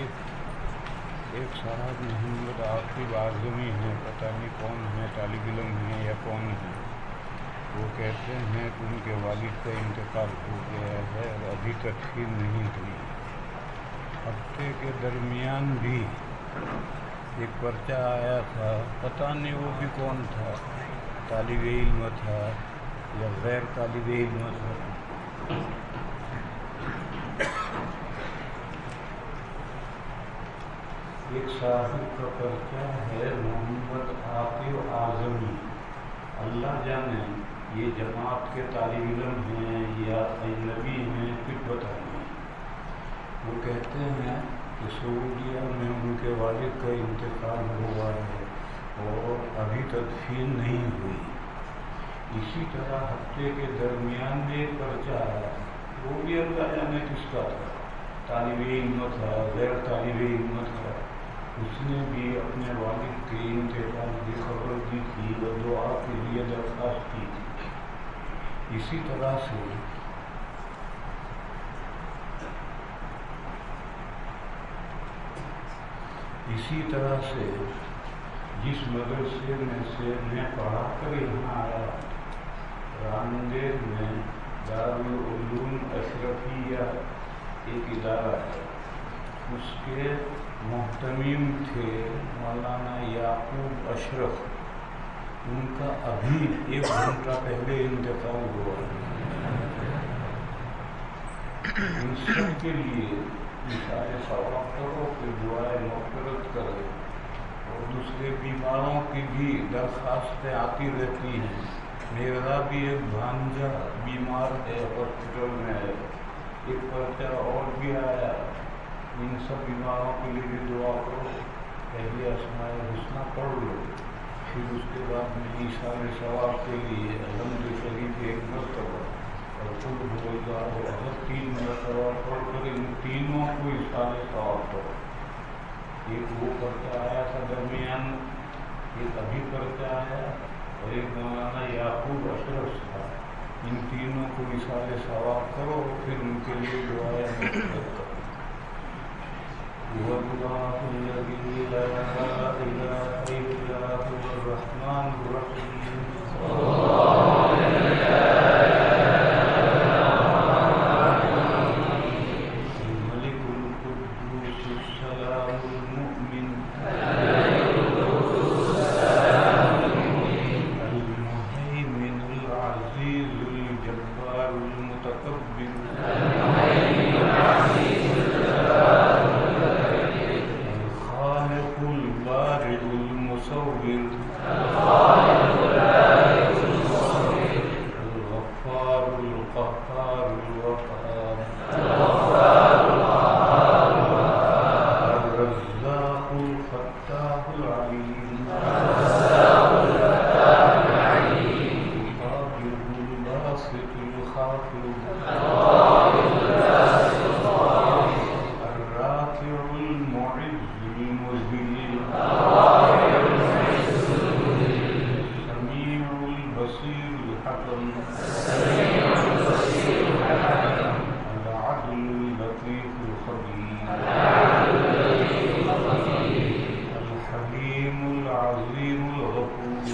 ایک صاحب محمد عاقب اعظمی ہیں، پتہ نہیں کون ہے، طالب علم ہیں یا کون ہیں۔ وہ کہتے ہیں کہ ان کے والد کا انتقال ہو گیا ہے اور ابھی تدفین نہیں ہوئی۔ ہفتے کے درمیان بھی ایک پرچہ آیا تھا، پتہ نہیں وہ بھی کون تھا، طالب علم تھا یا غیر طالب علم تھا۔ ایک صاحب کا پرچہ ہے محمد عاقب اعظمی، اللہ جانے یہ جماعت کے طالب علم ہیں یا اجنبی ہیں، کچھ پتہ نہیں۔ وہ کہتے ہیں کہ سعودیہ میں ان کے والد کا انتقال ہوا ہے اور ابھی تدفین نہیں ہوئی۔ اسی طرح ہفتے کے درمیان میں ایک پرچہ آیا، وہ بھی اللہ جانے کس کا تھا، طالب علم تھا غیر طالب علم تھا، اس نے بھی اپنے والد کے انتقال کی خبر دی تھی اور دعا کے لیے درخواست کی تھی۔ اسی طرح سے جس مدرسے میں سے میں پڑھا کر یہاں آیا، راندیز میں دارالعلوم اشرفیہ ایک ادارہ ہے، اس کے محتمم تھے مولانا یعقوب اشرف، ان کا ابھی 1 گھنٹہ پہلے انتقال ہوا۔ ان سب کے لیے اشارے ثواب کرو کہ دعائے مغفرت کرے، اور دوسرے بیماروں کی بھی درخواستیں آتی رہتی ہیں۔ میرا بھی ایک بھانجا بیمار ہے، ہاسپٹل میں ہے، ایک پرچہ اور بھی آیا، ان سب بیماروں کے لیے بھی دعا کرو، پہلے اسماء الحسنی پڑھ لو، پھر اس کے بعد میں ایثار ثواب کے لیے الحمد شریف 1 مرتبہ اور قل هو اللہ احد 3 مرتبہ پڑھ کر ان تینوں کو ایثار ثواب کرو۔ ایک وہ پرچہ آیا تھا درمیان، ایک ابھی پرچہ آیا اور ایک مولانا یعقوب اشرف تھا، ان تینوں کو ایثار ثواب کرو، پھر ان کے لیے دعائیں مغفرت کرو۔ واللہ الذی لا الہ الا هو الرحمن الرحیم۔ الملك القدوس السلام المؤمن المهيمن العزيز الجبار المتكبر الغفار القهار الوهاب الرزاق الفتاح العليم القابض الباسط الخافض الرافع المعز المذل السميع البصير الحكم العدل اللطيف الخبير الحليم العظيم الغفور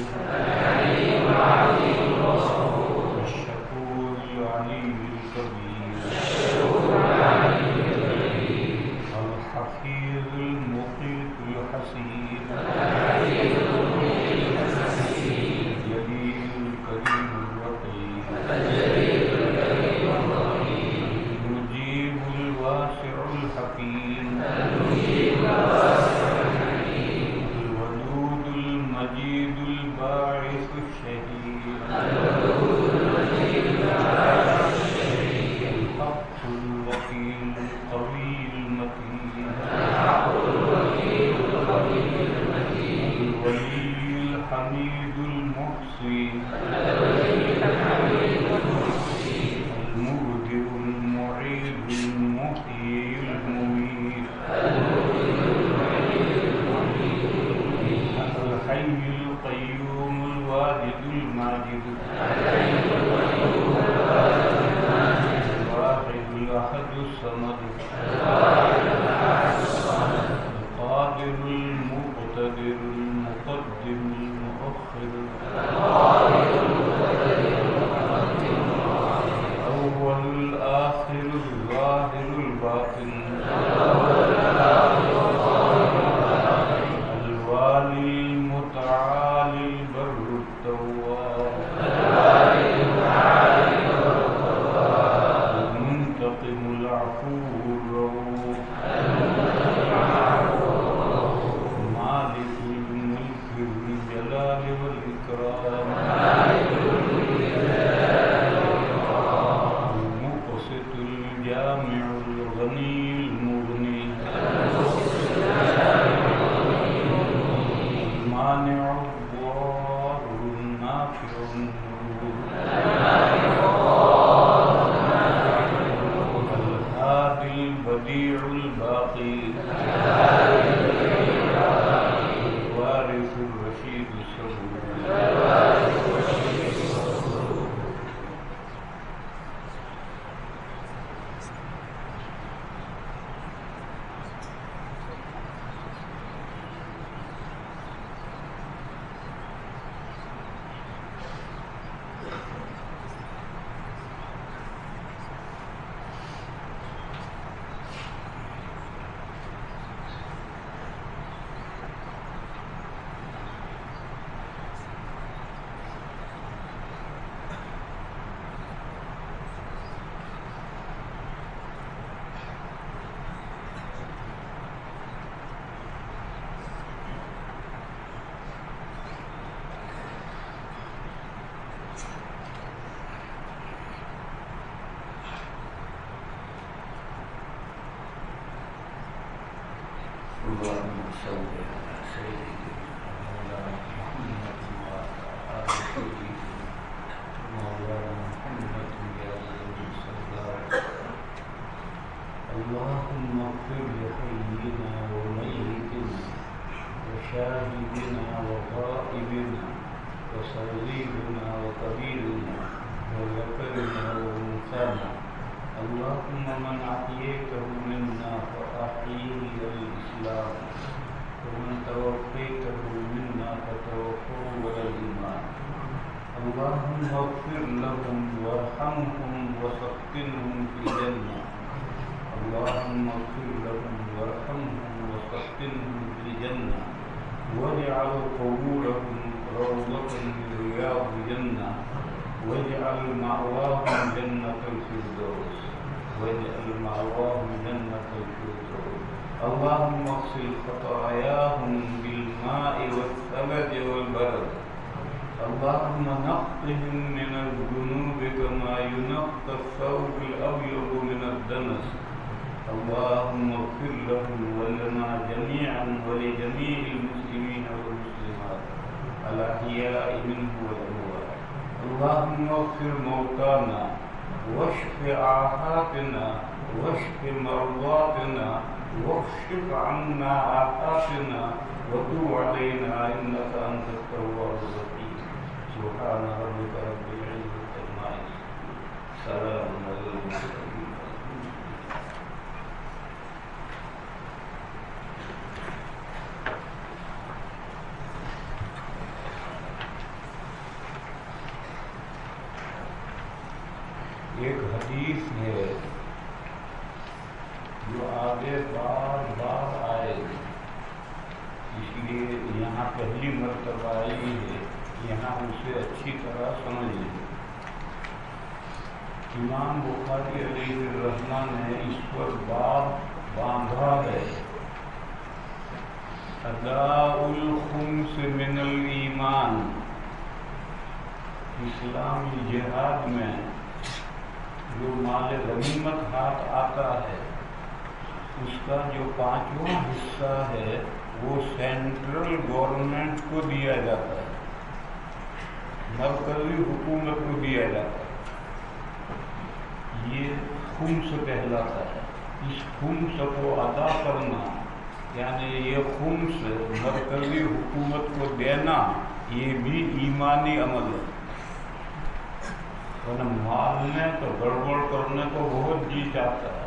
الشكور العلي الكبير الحفيظ المقيت الحسيب الجليل الكريم الرقيب اللهم صل على سيدنا محمد وعلى آل سيدنا مولانا محمد يا رب صلى الله عليه وسلم. اللهم اغفر لحينا وميتنا وشاهدنا وغائبنا وصغيرنا وكبيرنا وذكرنا وانثانا. اللهم من أحييته منا فأحيه على الإسلام ومن توفيته منا فتوفه على الإيمان. اللهم اغفر لهم وارحمهم وسكنهم في الجنة. اللهم اغفر لهم وارحمهم وسكنهم في الجنة واجعل قبورهم روضة من رياض الجنة واجعل مأواهم جنة الفردوس واجعل مأواهم جنة الفردوس. اللهم اغسل خطاياهم بالماء والثلج والبرد. اللهم نقهم من الذنوب كما ينقى الثوب الأبيض من الدنس. اللهم اغفر لهم ولنا جميعا ولجميع المسلمين والمسلمات الأحياء منهم والأموات. اللهم اغفر موتانا واشف عاهاتنا واشف مرضاتنا واكشف عنا آفاتنا وتب علينا إنك أنت التواب الرحيم. سبحان ربك رب العزة عما يصفون سلام على المرسلين. ایک حدیث ہے جو آگے بار بار آئے گی، اس لیے یہاں پہلی مرتبہ آئی ہے، یہاں اسے اچھی طرح سمجھ لیں۔ امام بخاری علیہ الرحمہ نے اس پر باب باندھا ہے، اداء الخمس من الایمان۔ اسلامی جہاد میں جو مال غنیمت ہاتھ آتا ہے اس کا جو 5واں حصہ ہے وہ سینٹرل گورنمنٹ کو دیا جاتا ہے، مرکزی حکومت کو دیا جاتا ہے، یہ خمس کہلاتا ہے۔ اس خمس کو ادا کرنا یعنی یہ خمس مرکزی حکومت کو دینا یہ بھی ایمانی عمل ہے۔ مال میں تو گڑبڑ کرنے کو بہت جی چاہتا ہے،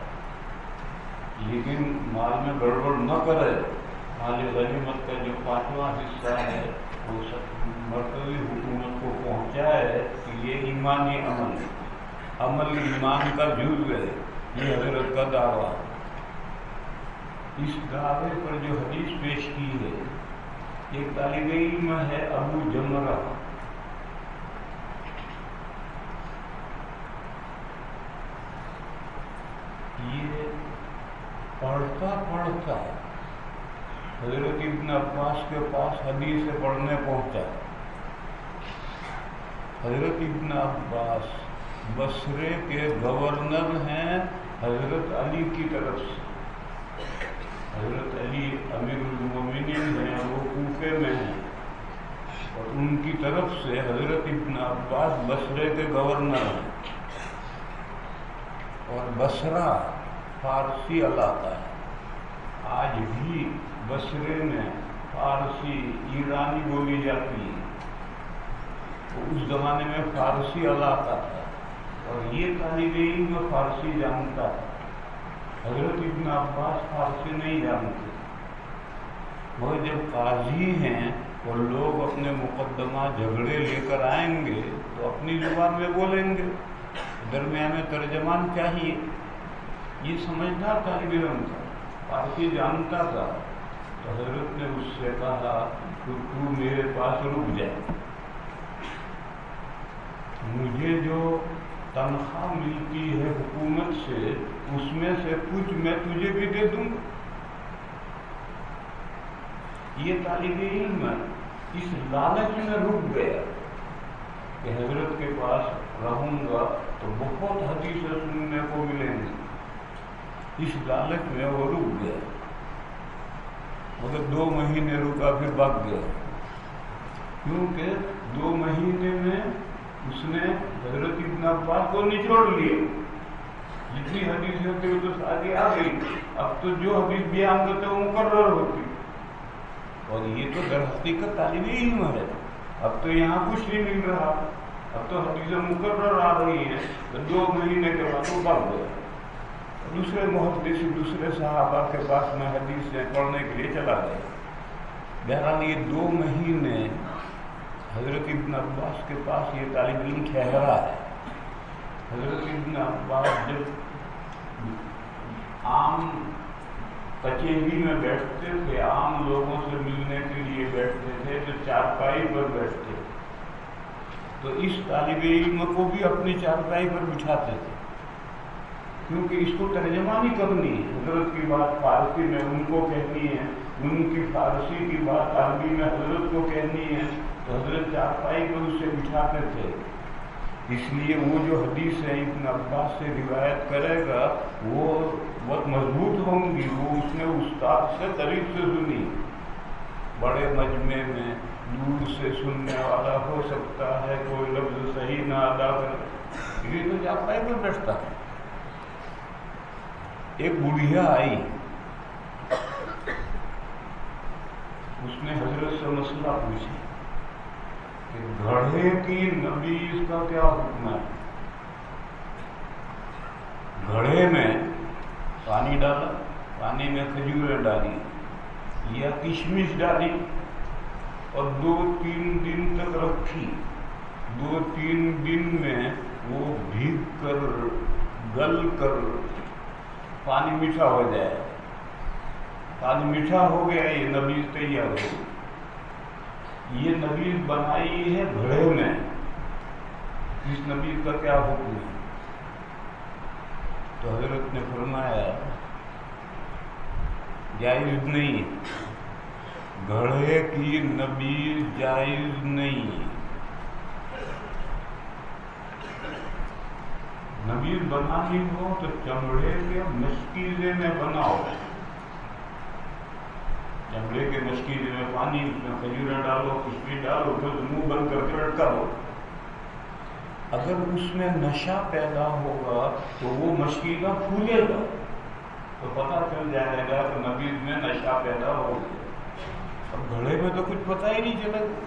لیکن مال میں گڑبڑ نہ کرے، مال غنیمت کا جو 5واں حصہ ہے وہ مرکزی حکومت کو پہنچائے کہ یہ ایمانی عمل ہے، عمل ایمان کا جز ہے، یہ حضرت کا دعویٰ۔ اس دعوے پر جو حدیث پیش کی ہے، ایک طالب علم ہے ابو جمرہ، یہ پڑھتا پڑھتا حضرت ابن عباس کے پاس حدیث پڑھنے پہنچا۔ حضرت ابن عباس بصرے کے گورنر ہیں حضرت علی کی طرف سے، حضرت علی امیر المومنین ہیں، وہ کوفے میں ہیں، اور ان کی طرف سے حضرت ابن عباس بصرے کے گورنر ہیں۔ اور بصرہ فارسی علاقہ ہے، آج بھی بصرے میں فارسی ایرانی بولی جاتی ہے، تو اس زمانے میں فارسی علاقہ تھا، اور یہ طالب علم فارسی جانتا ہے، حضرت ابن عباس فارسی نہیں جانتے۔ وہ جب قاضی ہیں اور لوگ اپنے مقدمہ جھگڑے لے کر آئیں گے تو اپنی زبان میں بولیں گے، درمیان میں ترجمان چاہیے، یہ سمجھدار طالب علم تھا، فارسی جانتا تھا، تو حضرت نے اس سے کہا کہ تو میرے پاس رک جائے، مجھے جو تنخواہ ملتی ہے حکومت سے اس میں سے کچھ میں تجھے بھی دے دوں گا۔ یہ طالب علم اس لالچ میں رک گیا کہ حضرت کے پاس رہوں گا تو بہت حدیثیں سننے کو ملیں گی، اس لالچ میں وہ رک گیا۔ مگر 2 مہینے رکا پھر بھاگ گیا، کیونکہ 2 مہینے میں اس نے حضرت ابن عباس کو نچوڑ لیا، جتنی حدیث ہوتی وہ تو ساری آ گئی، اب تو جو حدیث بیان کرتے وہ مقرر ہوتی، اور یہ تو در حقیقت طالب علم ہے، اب تو یہاں کچھ نہیں مل رہا، اب تو حدیث مقرر آ رہی ہیں، تو 2 مہینے کے بعد وہ بھاگ گیا، دوسرے محدث دوسرے صحابہ کے پاس میں حدیث پڑھنے کے لیے چلا گیا۔ بہرحال یہ 2 مہینے حضرت ابن عباس کے پاس یہ طالب علم ٹھہرا ہے۔ حضرت ابن عباس جب عام کچہری میں بیٹھتے تھے، عام لوگوں سے ملنے کے لیے بیٹھتے تھے تو چارپائی پر بیٹھتے، تو اس طالب علم کو بھی اپنی چارپائی پر بٹھاتے تھے، کیونکہ اس کو ترجمانی کرنی ہے، حضرت کی بات فارسی میں ان کو کہنی ہے، ان کی فارسی کی بات عربی میں حضرت کو کہنی ہے، تو حضرت چارپائی پر اسے بٹھاتے تھے۔ اس لیے وہ جو حدیث ہے ابن عباس سے روایت کرے گا وہ بہت مضبوط ہوں گی، وہ اس نے استاد سے قریب سے سنی، بڑے مجمع میں دور سے سننے والا ہو سکتا ہے، کوئی لفظ صحیح نہ ادا کرے، یہ تو چارپائی پر بیٹھتا ہے۔ ایک بڑھیا آئی، اس نے حضرت سے مسئلہ پوچھا کہ گھڑے کی نبیذ کا کیا حکم ہے؟ گھڑے میں پانی ڈالا، پانی میں کھجوریں ڈالی یا کشمش ڈالی اور 2-3 دن تک رکھی، 2-3 دن میں وہ بھیگ کر گل کر پانی میٹھا ہو جائے، پانی میٹھا ہو گیا، یہ نبیذ تیار ہو گئی۔ یہ نبیذ بنائی ہے گھڑے میں، اس نبیذ کا کیا حکم ہے؟ تو حضرت نے فرمایا جائز نہیں، گھڑے کی نبیذ جائز نہیں، نبیذ بنانی ہو تو چمڑے کے مشکیزے میں بناؤ، چمڑے کے مشکیزے میں پانی، اس میں کھجوریں ڈالو، کشمش ڈالو، پھر منہ بند کر کے لٹکا دو۔ اگر اس میں نشہ پیدا ہوگا تو وہ مشکیزہ پھولے گا تو پتہ چل جائے گا کہ نبیذ میں نشہ پیدا ہو گیا، اب گھڑے میں تو کچھ پتہ ہی نہیں چلے گا۔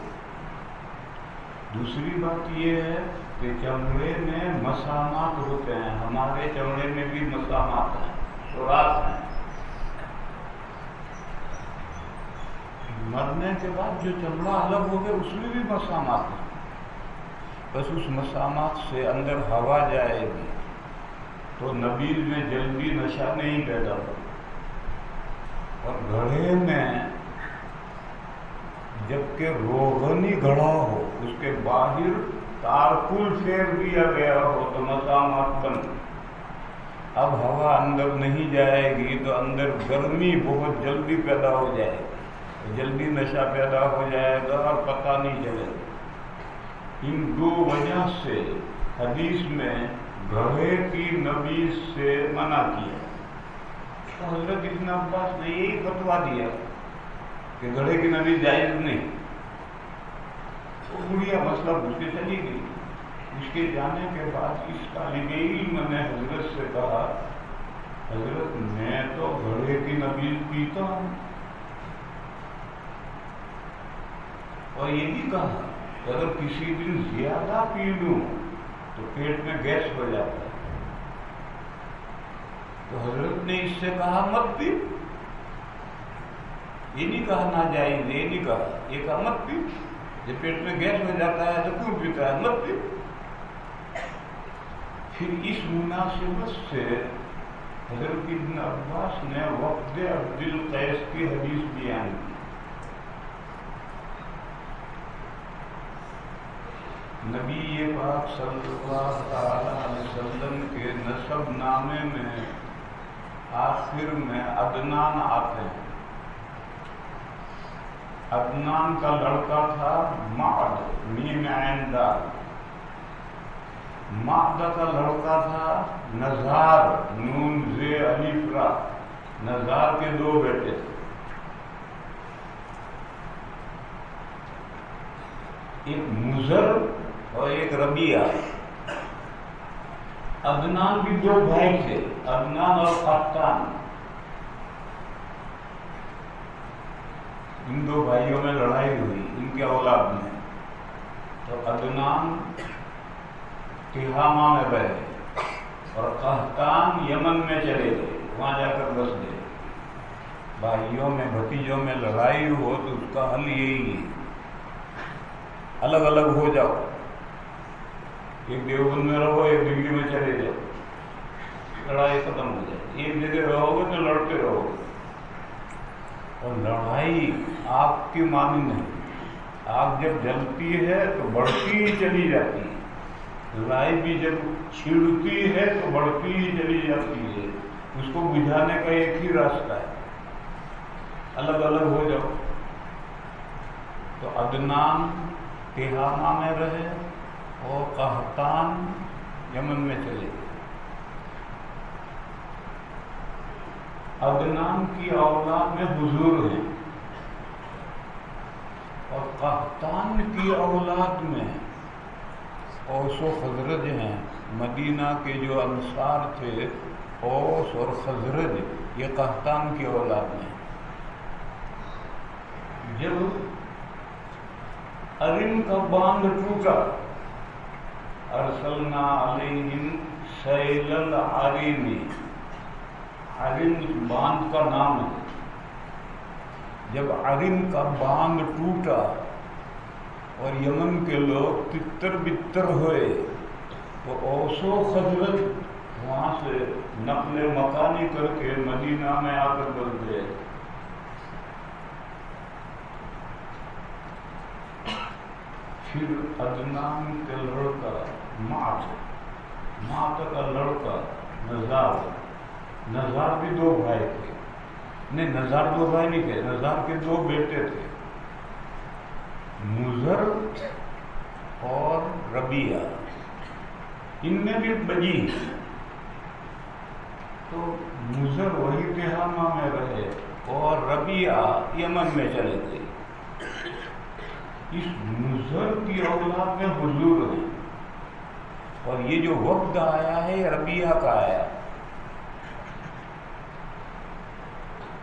دوسری بات یہ ہے کہ چمڑے میں مسامات ہوتے ہیں، ہمارے چمڑے میں بھی مسامات ہیں، سوراخ ہیں، مرنے کے بعد جو چمڑا الگ ہو گیا اس میں بھی مسامات ہیں، بس اس مسامات سے اندر ہوا جائے گی تو نبیذ میں جلدی نشہ نہیں پیدا ہوگا۔ اور گھڑے میں جبکہ روغنی گھڑا ہو، اس کے باہر تارکل پھیر دیا گیا ہو تو مسامات بند، اب ہوا اندر نہیں جائے گی تو اندر گرمی بہت جلدی پیدا ہو جائے گی، جلدی نشہ پیدا ہو جائے گا اور پتہ نہیں چلے گا۔ ان 2 وجہ سے حدیث میں گھڑے کی نبیذ سے منع کیا، تو حضرت ابن عباس نے یہی فتویٰ دیا کہ گھڑے کی نبیذ جائز نہیں۔ تو بڑھیا مسئلہ پوچھ کے چلی گئی، اس کے جانے کے بعد اس طالب علم نے حضرت سے کہا حضرت میں تو گھڑے کی نبیذ پیتا ہوں، اور یہ بھی کہا کہ اگر کسی دن زیادہ پی لوں تو پیٹ میں گیس ہو جاتا ہے، تو حضرت نے اس سے کہا مت پی، یہ نہیں کہا ناجائز، یہ نہیں کہا، یہ کہا مت پی، جب پیٹ میں گیس ہو جاتا ہے تو کیوں پیتا ہے، مت پی۔ پھر اس مناسبت سے حضرت ابن عباس نے وفد عبد القیس کی حدیث بیان کی، نبی پاک صلی اللہ تعالی علیہ وسلم کے نسب نامے میں آخر میں عدنان آتے ہیں۔ عدنان کا لڑکا تھا معد، میم عین دال، معد کا لڑکا تھا نزار، نون زے الف را، نزار کے 2 بیٹے تھے، ایک مضر اور ایک ربیہ. عدنان بھی دو بھائی تھے، عدنان اور قحطان. ان دو بھائیوں میں لڑائی ہوئی ان کے اولاد میں. تو عدنان تہامہ میں رہے اور قحطان یمن میں چلے گئے، وہاں جا کر بس گئے. بھائیوں میں بھتیجوں میں لڑائی ہو تو اس کا حل یہی ہے، الگ الگ ہو جاؤ. ایک دیوبند میں رہو، ایک دلی میں چلے جاؤ، لڑائی ختم ہو جائے. ایک جگہ رہو گے تو لڑتے رہو گے. اور لڑائی آگ کی مانی نہیں. آگ جب جلتی ہے تو بڑھتی ہی چلی جاتی ہے. لڑائی بھی جب چھڑتی ہے تو بڑھتی ہی چلی جاتی ہے. اس کو بجھانے کا ایک ہی راستہ ہے، الگ الگ ہو جاؤ. تو عدنان تہامہ میں رہے اور قحطان یمن میں چلے گئے. عدنان کی اولاد میں حضور ہیں اور قحطان کی اولاد میں اوس و خزرج ہیں. مدینہ کے جو انصار تھے، اوس اور خزرج، یہ قحطان کی اولاد ہیں. جب ارم کا باندھ ٹوٹا، ارسلنا علیہم سیل العرم. عرم باندھ کا نام ہے. جب عرم کا باندھ ٹوٹا اور یمن کے لوگ تتر بتر ہوئے تو اوس و خزرج وہاں سے نقل مکانی کر کے مدینہ میں آ کر بس گئے. پھر عدنان کا لڑکا مات کا لڑکا نزار بھی دو بھائی تھے. نہیں، نزار دو بھائی نہیں تھے، نزار کے دو بیٹے تھے، مضر اور ربیہ. ان میں بھی بجی. تو مضر وہی تہامہ میں رہے اور ربیہ یمن میں چلے گئے. اس مضر کی اولاد میں حضور ہے اور یہ جو وفد آیا ہے یہ ربیہ کا آیا.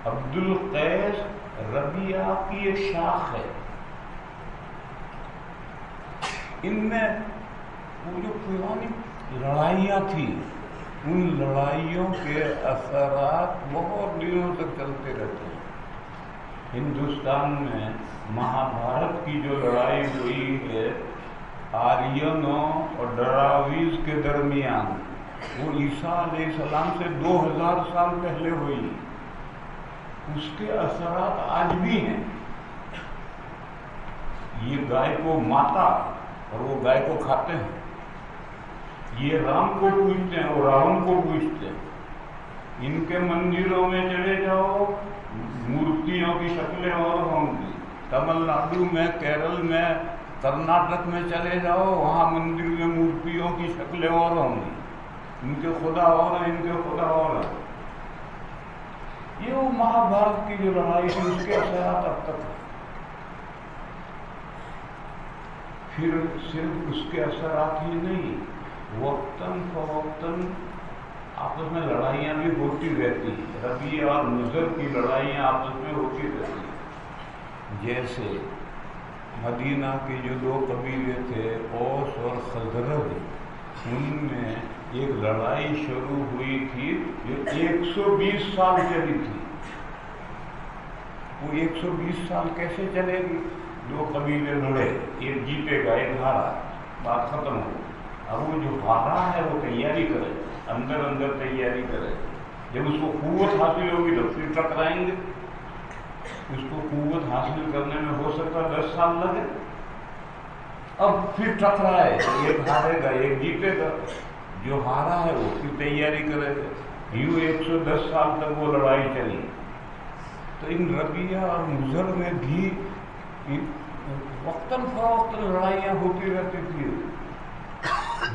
عبد القیس ربیہ کی ایک شاخ ہے. ان میں وہ جو پرانی لڑائیاں تھیں، ان لڑائیوں کے اثرات بہت دنوں تک چلتے رہتے ہیں. ہندوستان میں مہابھارت کی جو لڑائی ہوئی ہے آرینوں اور ڈراویز کے درمیان، وہ عیسیٰ علیہ السلام سے 2000 سال پہلے ہوئی. اس کے اثرات آج بھی ہیں. یہ گائے کو ماتا اور وہ گائے کو کھاتے ہیں. یہ رام کو پوجتے ہیں اور راون کو پوجتے ہیں. ان کے مندروں میں چلے جاؤ، مورتیوں کی شکلیں اور ہوں گی. تمل ناڈو میں، کیرل میں، کرناٹک میں چلے جاؤ، وہاں مندر میں مورتیوں کی شکلیں اور ہوں گی. ان کے خدا اور ہیں، ان کے خدا اور ہیں. یہ وہ مہابھارت کی جو لڑائی تھی اس کے اثرات اب تک. پھر صرف اس کے اثرات ہی نہیں، وقتاً فوقتاً آپس میں لڑائیاں بھی ہوتی رہتی ہیں. ربیہ اور مضر کی لڑائیاں آپس میں ہوتی رہتی ہیں. جیسے مدینہ کے جو دو قبیلے تھے، اوس اور خزرج، ان میں ایک لڑائی شروع ہوئی تھی جو 120 سال چلی تھی. وہ 120 سال کیسے چلے گی؟ دو قبیلے لڑے، ایک جیتے گا، ایک ہارا، بات ختم ہو. اب وہ جو ہارا ہے وہ تیاری کرے، اندر اندر تیاری کرے. جب اس کو قوت حاصل ہوگی تو پھر ٹکرائیں گے. اس کو قوت حاصل کرنے میں ہو سکتا 10 سال لگے. اب پھر ٹکرائے، ایک ہارے گا ایک جیتے گا. جو ہارا ہے وہ پھر تیاری کرے گا. یوں 110 سال تک وہ لڑائی چلی. تو ان ربیہ اور مضر میں بھی وقتاً فوقتاً لڑائیاں ہوتی رہتی تھی.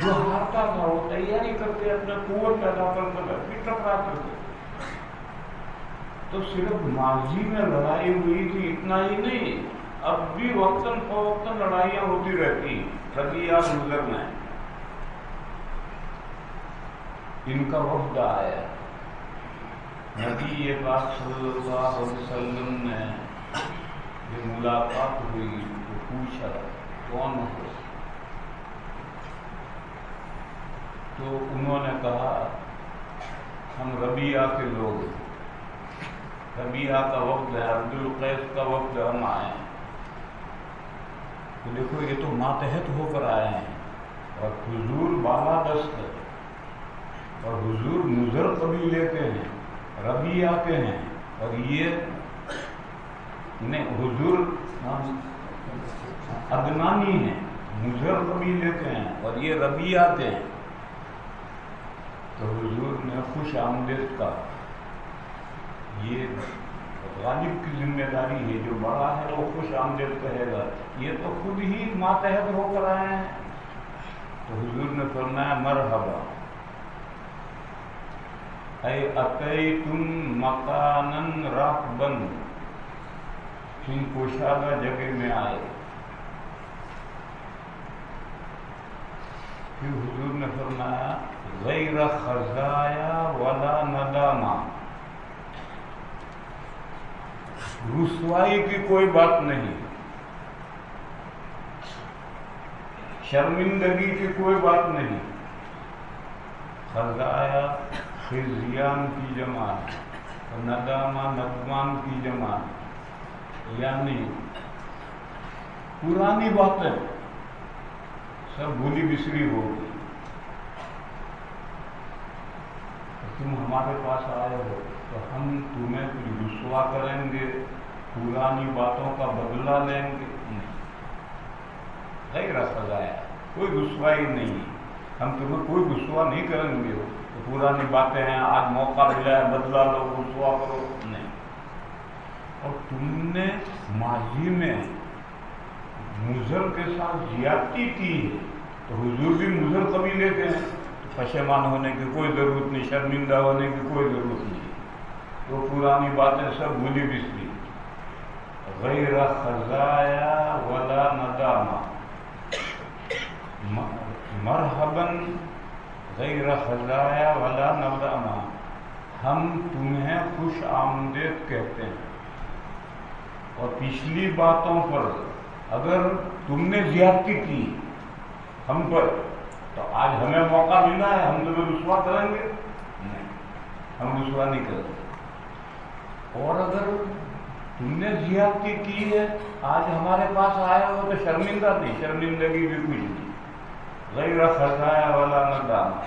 جو ہارتا تھا وہ تیاری کرتے، اپنا قوت پیدا کرتا تھا، پھر ٹکراتے تھے. تو صرف ماضی میں لڑائی ہوئی تھی اتنا ہی نہیں، اب بھی وقتاً فوقتاً لڑائیاں ہوتی رہتی ہیں، کبھی آپ گزرنا ہے۔ ان کا وفد آیا، نبی پاک صلی اللہ علیہ وسلم نے جب ملاقات ہوئی تو پوچھا کون ہو؟ تو انہوں نے کہا ہم ربیعہ کے لوگ ہیں، ربیعہ کا وفد ہے، عبد القیس کا وفد ہم آئے ہیں۔ تو دیکھو یہ تو ماتحت ہو کر آئے ہیں، اور حضور بالا دست ہے، اور حضور مضر قبیلے کے ہیں، ربیعہ کے ہیں، اور یہ حضور عدنانی ہیں، مضر قبیلے کے ہیں، اور یہ ربیعہ کے ہیں۔ تو حضور نے خوش آمدید کا، یہ غالب کی ذمہ داری ہے، جو بڑا ہے وہ خوش آمدید کہے گا، یہ تو خود ہی ماتحت ہو کر آئے ہیں۔ تو حضور نے فرمایا مرحبا، اے اتیتم مکانن راکبن، تم کشادہ جگہ میں آئے۔ پھر حضور نے فرمایا غیر خزایا ولا ندامہ، رسوائی کی کوئی بات نہیں، شرمندگی کی کوئی بات نہیں۔ خزایا خزیان کی جمع، ندامہ ندمان کی جمع، یعنی پرانی باتیں سب بھولی بسری ہو گئی۔ تم ہمارے پاس آئے ہو تو ہم تمہیں کچھ رسوا کریں گے، پرانی باتوں کا بدلہ لیں گے؟ غیر خزایا، کوئی رسوائی نہیں، ہم تمہیں کوئی رسوا نہیں کریں گے۔ تو پرانی باتیں ہیں، آج موقع ملا ہے بدلہ لو، رسوا کرو، نہیں۔ اور تم نے ماضی میں مضر کے ساتھ زیادتی کی ہے، تو حضور بھی مضر قبیلے کے ہیں، تو پشیمان ہونے کی کوئی ضرورت نہیں، شرمندہ ہونے کی کوئی ضرورت نہیں، تو پرانی باتیں سب بھولی بسری۔ غیر خزایا ولا ندامہ، مرحباً غیر خزایا ولا ندامہ، ہم تمہیں خوش آمدید کہتے ہیں، اور پچھلی باتوں پر اگر تم نے زیادتی کی ہم پر تو آج ہمیں موقع ملا ہے، ہم تمہیں رسوا کریں گے؟ نہیں، ہم رسوا نہیں کریں۔ اور اگر تم نے زیادتی کی ہے، آج ہمارے پاس آئے ہو تو شرمندہ نہیں، شرمندگی بھی کچھ نہیں۔ غیر خزایا ولا ندامہ۔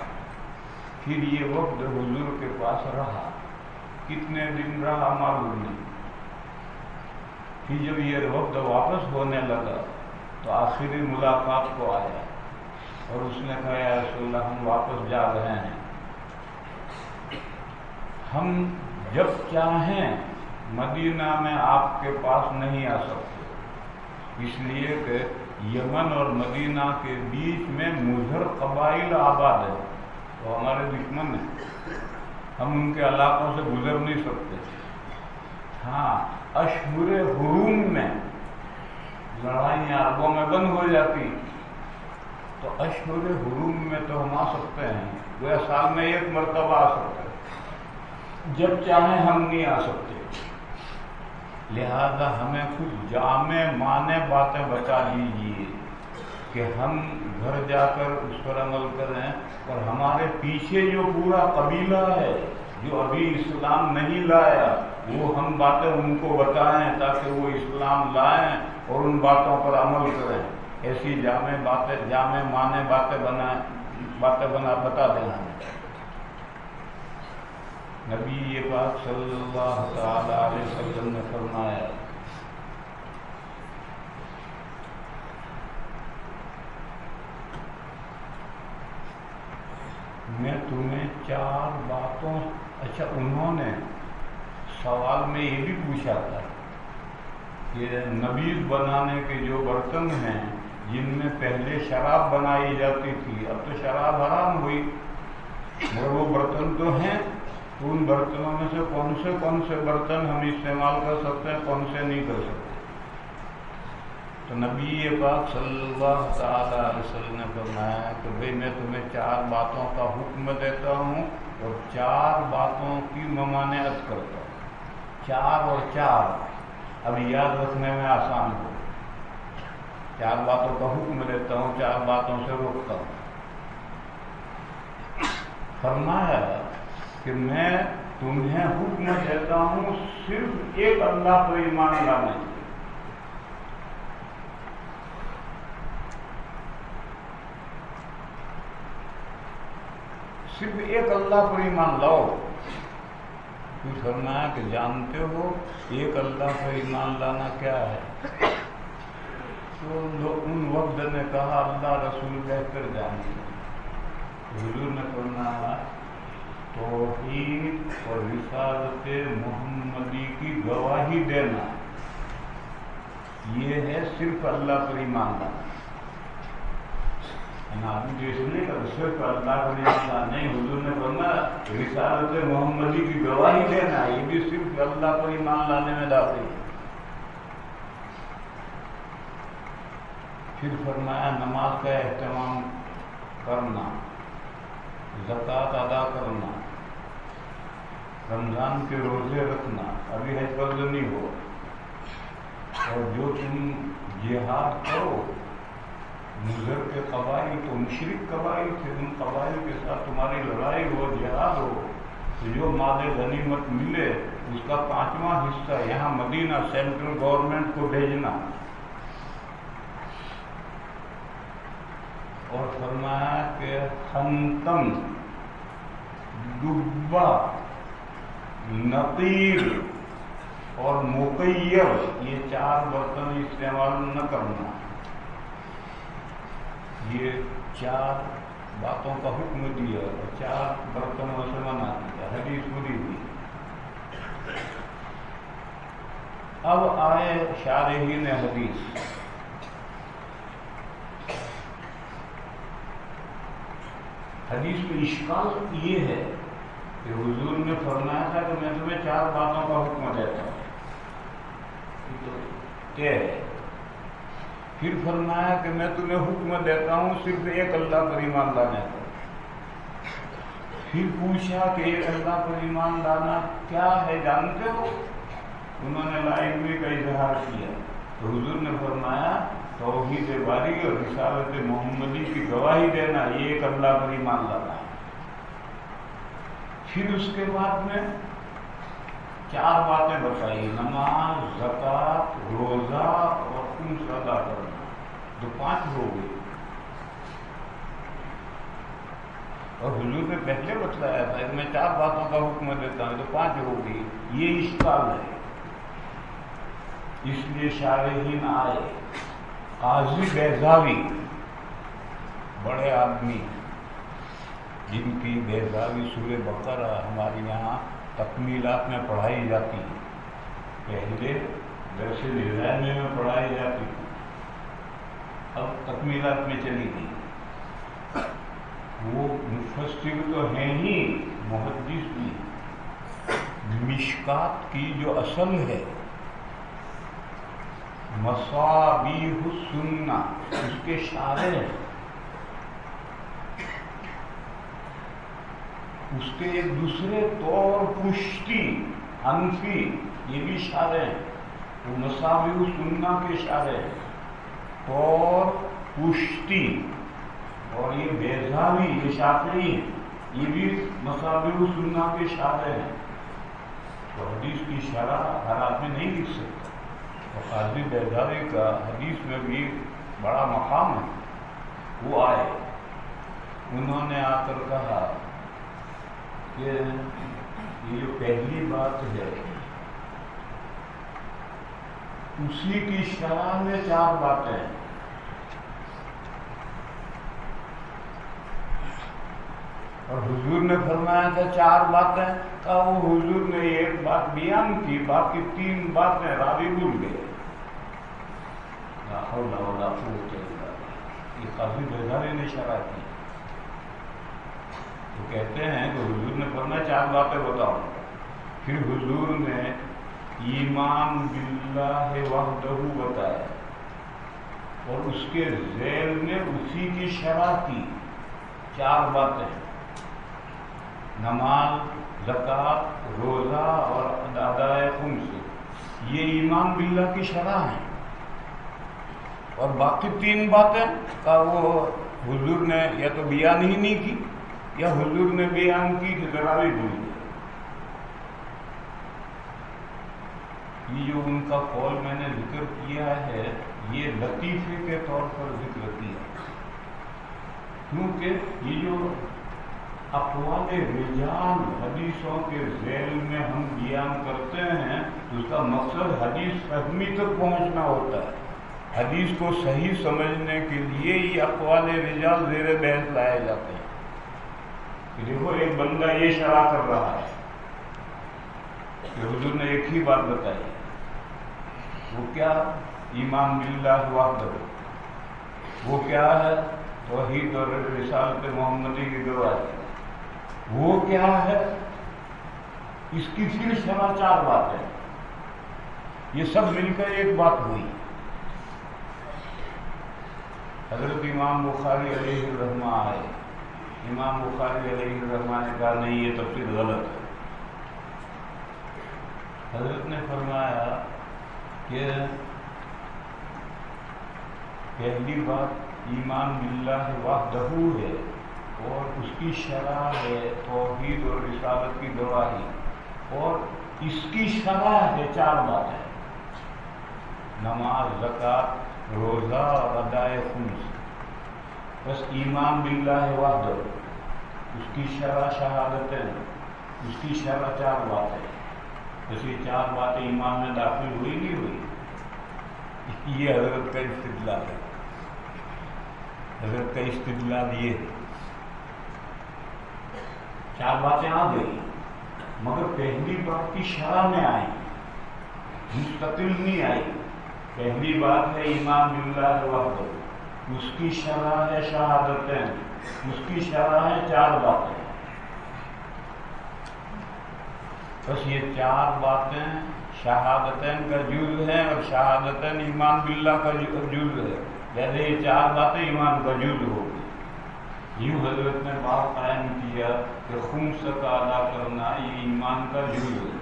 پھر یہ وقت حضور کے پاس رہا، کتنے دن رہا معلوم نہیں۔ پھر جب یہ وقت واپس ہونے لگا تو آخری ملاقات کو آیا، اور اس نے کہا یا رسول اللہ ہم واپس جا رہے ہیں، ہم جب چاہیں مدینہ میں آپ کے پاس نہیں آ سکتے، اس لیے کہ یمن اور مدینہ کے بیچ میں مضر قبائل آباد ہے، تو ہمارے دشمن ہیں، ہم ان کے علاقوں سے گزر نہیں سکتے۔ ہاں، اشہر حرم میں لڑائیاں عربوں میں بند ہو جاتی، تو اشہر حرم میں تو ہم آ سکتے ہیں، وہ سال میں ایک مرتبہ آ سکتے ہیں، جب چاہیں ہم نہیں آ سکتے۔ لہذا ہمیں کچھ جامع معنی باتیں بتا لیجیے کہ ہم گھر جا کر اس پر عمل کریں، اور ہمارے پیچھے جو پورا قبیلہ ہے جو ابھی اسلام نہیں لایا، وہ ہم باتیں ان کو بتائیں تاکہ وہ اسلام لائیں اور ان باتوں پر عمل کریں۔ ایسی جامع باتیں، جامع معنی باتیں بتا دینا۔ نبی پاک صلی اللہ تعالی علیہ وسلم نے فرمایا میں تمہیں 4 باتوں، اچھا انہوں نے سوال میں یہ بھی پوچھا تھا کہ نبیذ بنانے کے جو برتن ہیں جن میں پہلے شراب بنائی جاتی تھی، اب تو شراب حرام ہوئی، مگر وہ برتن تو ہیں، تو ان برتنوں میں سے کون سے برتن ہم استعمال کر سکتے ہیں، کون سے نہیں کر سکتے؟ تو نبی پاک صلی اللہ تعالیٰ علیہ وسلم نے فرمایا کہ بھئی میں تمہیں 4 باتوں کا حکم دیتا ہوں اور 4 باتوں کی ممانعت کرتا ہوں. 4 اور 4 اب یاد رکھنے میں آسان ہو. 4 باتوں کا حکم دیتا ہوں، 4 باتوں سے روکتا ہوں. فرمایا کہ میں تمہیں حکم دیتا ہوں صرف ایک اللہ پر ایمان لانے کی. صرف ایک اللہ پر ایمان لاؤ. پھر فرمایا کہ جانتے ہو ایک اللہ پر ایمان لانا کیا ہے؟ تو ان وقت نے کہا اللہ رسول بہتر جانتے ہیں. حضور نے فرمایا توحید اور رسالت محمدی کی گواہی دینا، یہ ہے صرف اللہ پر ایمان لانا. آدمی جو اس لیے کہ صرف اللہ پر ایمان لانا نہیں، حضور نے فرمایا رسالت محمدی کی گواہی دینا، یہ بھی صرف اللہ پر ایمان لانے میں داخل ہے. پھر فرمایا نماز کا اہتمام کرنا، زکوٰۃ ادا کرنا، رمضان کے روزے رکھنا، ابھی حج فرض نہیں ہو، اور جو تم جہاد کرو مضر کے قبائل تو مشرک قبائل تھے، ان قبائل کے ساتھ تمہاری لڑائی ہو، جہاد ہو، تو جو مال غنیمت ملے اس کا 5واں حصہ یہاں مدینہ سینٹرل گورنمنٹ کو بھیجنا. اور فرمایا کہ خنتم، ڈبہ، نقیر اور مقیر، یہ 4 برتن استعمال نہ کرنا. یہ 4 باتوں کا حکم دیا اور 4 برتنوں سے منع کیا. حدیث پوری ہوئی. اب آئے شارحین حدیث. حدیث میں اشکال یہ ہے کہ حضور نے فرمایا تھا کہ میں تمہیں 4 باتوں کا حکم دیتا ہوں، کیا ہے؟ پھر فرمایا کہ میں تمہیں حکم دیتا ہوں صرف ایک اللہ پر ایمان لانے کا. پھر پوچھا کہ ایک اللہ پر ایمان لانا کیا ہے جانتے ہو؟ انہوں نے لا علمی کا اظہار کیا. تو حضور نے فرمایا توحید باری اور رسالت محمدی کی گواہی دینا، یہ ایک اللہ پر ایمان لانا ہے. پھر اس کے بعد میں 4 باتیں بتائی، نماز، زکوٰۃ، روزہ اور خمس ادا کرنا. تو 5 ہو گئی. اور حضور نے پہلے بتلایا تھا کہ میں 4 باتوں کا حکم دیتا ہوں، تو 5 ہو گئی. یہ اشکال ہے. اس لیے شارحین آئے. قاضی بیضاوی، بڑے آدمی جن کی بیضاوی سورہ بقرہ ہمارے یہاں تکمیلات میں پڑھائی جاتی ہے، پہلے درس نظامیہ میں پڑھائی جاتی تھی، اب تکمیلات میں چلی گئی. وہ مفسر تو ہیں ہی، محدث بھی. مشکات کی جو اصل ہے مصابیح السنہ، اس کے شارح ہیں. اس کے ایک دوسرے طور پشتی حنفی، یہ بھی شارح ہیں. وہ مصابیح السنہ کے شارح ہیں، طور پشتی. اور یہ بیضاوی، یہ شافعی ہیں، یہ بھی مصابیح السنہ کے شارح ہیں. تو حدیث کی شرح ہر آدمی نہیں لکھ سکتا. اور قاضی بیضاوی کا حدیث میں بھی بڑا مقام ہے. وہ آئے، انہوں نے آ کر کہا کہ یہ جو پہلی بات ہے اسی کی شرح میں 4 باتیں ہیں. اور حضور نے فرمایا تھا 4 باتیں. کہا وہ حضور نے ایک بات بیان کی، باقی 3 باتیں راوی بھول گئے. لا حول ولا قوت الا باللہ. یہ قاضی بیضاوی نے شرح کی. تو کہتے ہیں کہ حضور نے فرمایا 4 باتیں بتاؤ. پھر حضور نے ایمان باللہ وحدہ بتایا، اور اس کے ذیل میں اسی کی شرح کی 4 باتیں: نماز، زکوٰۃ، روزہ اور ادائے خمس، یہ ایمان باللہ کی شرح ہیں۔ اور باقی 3 باتیں کا وہ حضور نے یا تو بیان ہی نہیں کی یا حضور نے بیان کی کہ ذرا بھی بھول گئے۔ یہ جو ان کا قول میں نے ذکر کیا ہے، یہ لطیفے کے طور پر ذکر کیا، کیونکہ یہ جو اقوال رجال حدیثوں کے ذیل میں ہم بیان کرتے ہیں، اس کا مقصد حدیث فہمی تک پہنچنا ہوتا ہے۔ حدیث کو صحیح سمجھنے کے لیے یہ اقوال رجال زیر بحث لائے جاتے ہیں کہ دیکھو ایک بندہ یہ شرح کر رہا ہے کہ حضور نے ایک ہی بات بتائی، وہ کیا؟ ایمان باللہ وحدہ۔ وہ کیا ہے؟ توحید اور رسالت محمدی کی گواہی۔ وہ کیا ہے؟ اس کی پھر شرح 4 باتیں، یہ سب مل کر ایک بات ہوئی۔ حضرت امام بخاری علیہ الرحمہ آئے، امام بخاری علیہ الرحمہ نے کہا نہیں، یہ تفسیر غلط ہے۔ حضرت نے فرمایا کہ پہلی بات ایمان باللہ وحدہ ہے، اور اس کی شرح ہے توحید اور رسالت کی گواہی، اور اس کی شرح ہے 4 باتیں: نماز، زکوٰۃ، روزہ اور ادائے خمس۔ بس ایمان باللہ وحدہ، اس کی شرح شہادتیں، اس کی شرح 4 باتیں۔ بس یہ 4 باتیں ایمان میں داخل ہوئی نہیں ہوئی؟ یہ حضرت کا استدلال ہے۔ حضرت کا استدلال یہ ہے، 4 باتیں آ گئی، مگر پہلی بات کی شرح میں آئی، مستقل نہیں آئی۔ پہلی بات ہے ایمان باللہ وحدہ، اس کی شرح ہے شہادتیں، اس کی شرح ہے 4 باتیں۔ بس یہ 4 باتیں شہادتین کا جز ہے، اور شہادتین ایمان باللہ کا جز ہے، جیسے یہ 4 باتیں ایمان کا جز ہوگی۔ یوں حضرت نے بات قائم کیا کہ خمس کا ادا کرنا یہ ایمان کا جز ہے،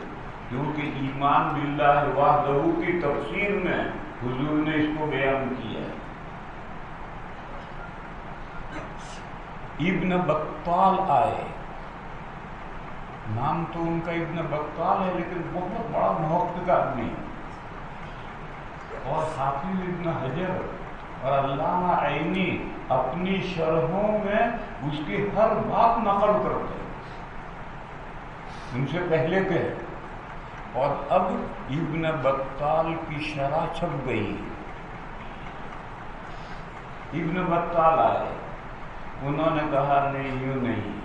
کیونکہ ایمان باللہ وحدہ کی تفسیر میں حضور نے اس کو بیان کیا ہے۔ ابن بطال آئے، نام تو ان کا ابن بطال ہے لیکن بہت بڑا محقق آدمی، اور حافظ ابن حجر اور علامہ عینی اپنی شرحوں میں اس کی ہر بات نقل کرتے ہیں، ان سے پہلے کے۔ اور اب ابن بطال کی شرح چھپ گئی، ابن بطال آئے، انہوں نے کہا نہیں، یوں نہیں،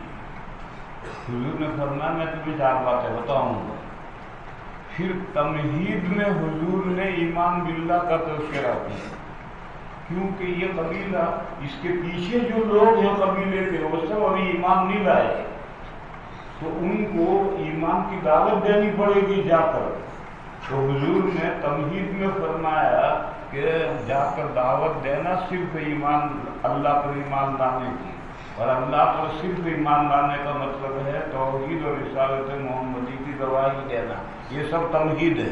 حضور نے فرمایا میں تمہیں 4 باتیں بتاؤں گا۔ پھر تمہید میں حضور نے ایمان باللہ کا تذکرہ کیا، کیونکہ یہ قبیلہ، اس کے پیچھے جو لوگ ہیں قبیلے کے، وہ سب ابھی ایمان نہیں لائے، تو ان کو ایمان کی دعوت دینی پڑے گی جا کر۔ تو حضور نے تمہید میں فرمایا کہ جا کر دعوت دینا صرف ایمان، اللہ پر ایمان لانے کی، اور اللہ پر صرف ایمان لانے کا مطلب ہے توحید اور رسالت محمدی کی گواہی دینا، یہ سب تمہید ہے۔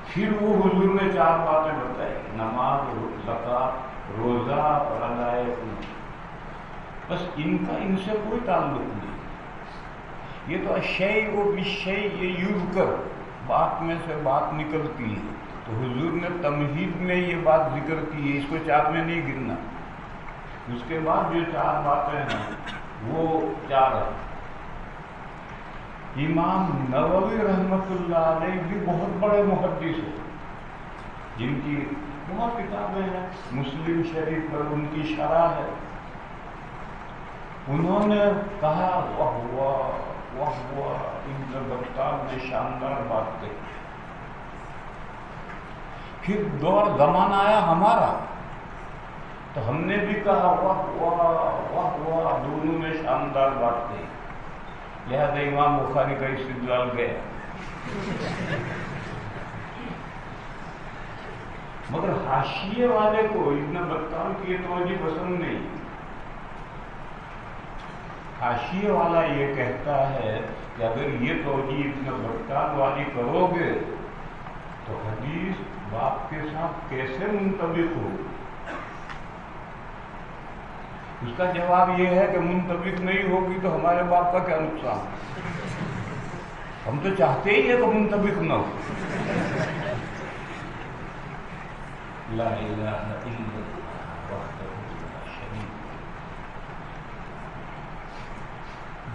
پھر وہ حضور نے 4 باتیں بتائی: نماز، زکوٰۃ، روزہ اور ادائے خمس۔ بس ان کا ان سے کوئی تعلق نہیں، یہ تو الشیء بالشیء یذکر، بات میں سے بات نکلتی ہے۔ تو حضور نے تمہید میں یہ بات ذکر کی ہے، اس کو 4 میں نہیں گننا۔ اس کے بعد جو 4 باتیں ہیں وہ 4 ہیں۔ امام نووی رحمۃ اللہ علیہ بھی بہت بڑے محدث ہیں، جن کی بہت کتابیں ہیں، مسلم شریف پر ان کی شرح ہے۔ انہوں نے کہا واہ ابن بطال نے شاندار بات کہی۔ پھر دور زمانہ آیا ہمارا، تو ہم نے بھی کہا واہ، دونوں نے شاندار بات کہی، لہذا امام بخاری کا استدلال گیا۔ مگر حاشیے والے کو ابن بطال کی توجہ پسند نہیں. حاشیے والا یہ کہتا ہے کہ اگر یہ توجہ ابن بطال والی کرو گے تو حدیث باپ کے ساتھ کیسے منطبق ہو؟ اس کا جواب یہ ہے کہ منطبق نہیں ہوگی تو ہمارے باپ کا کیا نقصان؟ ہم تو چاہتے ہی ہے کہ منطبق نہ ہو. لا الہ الا اللہ وحدہ لا شریک.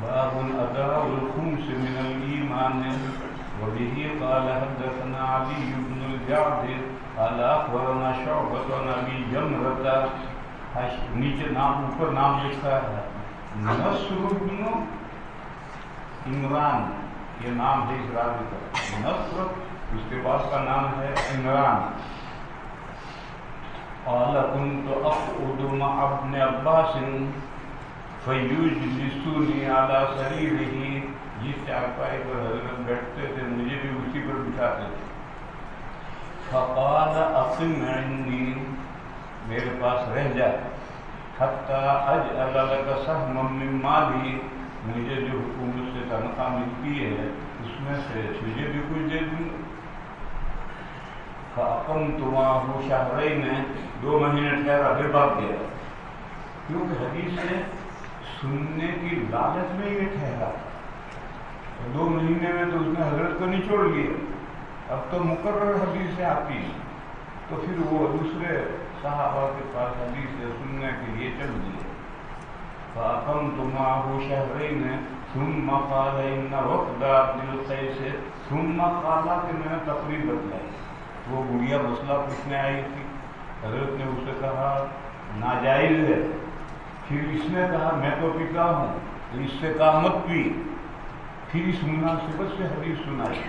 باب اداء الخمس من الایمان وبه قال حدثنا علی بن الجعد قال اخبرنا شعبۃ عن ابی جمرۃ. نیچے نام اوپر نام لکھا ہے نصر بن عمران، یہ نام ہے اس راوی کا. نصر اس کے بعد کا نام ہے عمران. قال كنت اقعد مع ابن عباس فيجلسني على سريره. جس چارپائی پر حضرت بیٹھتے تھے مجھے بھی اسی پر بٹھاتے تھے. فقال اقم عني، میرے پاس رہ جا. حتی اجعل لك سهما من مالی، مجھے جو حکومت سے تنخواہ ملتی ہے اس میں سے تجھے بھی کچھ دے دوں گا. فاقمت معه شهرين، 2 مہینے ٹھہرا پھر بھاگ گیا. کیونکہ حدیث سے سننے کی لالچ میں یہ ٹھہرا. 2 مہینے میں تو اس نے حضرت کو نہیں چھوڑ لیا. اب تو مقرر حدیث سے آتی ہے تو پھر وہ دوسرے صحابہ کے پاس حدیث سے سننے کے لیے چل دیے. فاقمت معه شهرين ثم قال ان وفد عبد القیس. ثم قال کہ میں نے تقریر بتلائی. وہ گڑیا مسئلہ پوچھنے آئی تھی، حضرت نے اسے کہا ناجائز ہے. پھر اس نے کہا میں تو پیتا ہوں، تو اس سے کہا مت پی. پھر اس مناسبت سے حدیث سنائی.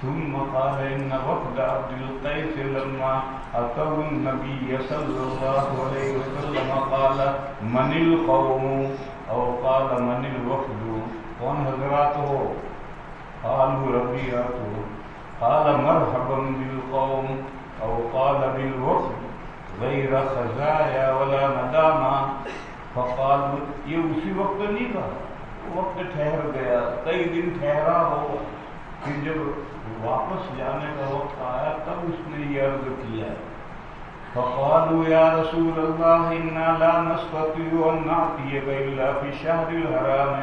ثم قال ان وفد عبد القیس لما اتوا النبي صلی اللہ علیہ وسلم قال من القوم او قال من الوفد. کون حضرات ہو؟ قالوا ربیعۃ. قال مرحبا بالقوم او قال بالوفد غیر خزایا ولا ندامہ. فقال یہ اسی وقت نہیں کہا، وقت ٹھہر گیا، کئی دن ٹھہرا ہو. پھر جب واپس جانے کا وقت آیا تب اس نے یہ عرض کیا. فقالوا یا رسول اللہ انا لا نستطيع ان نعطيك الا في الشهر الحرام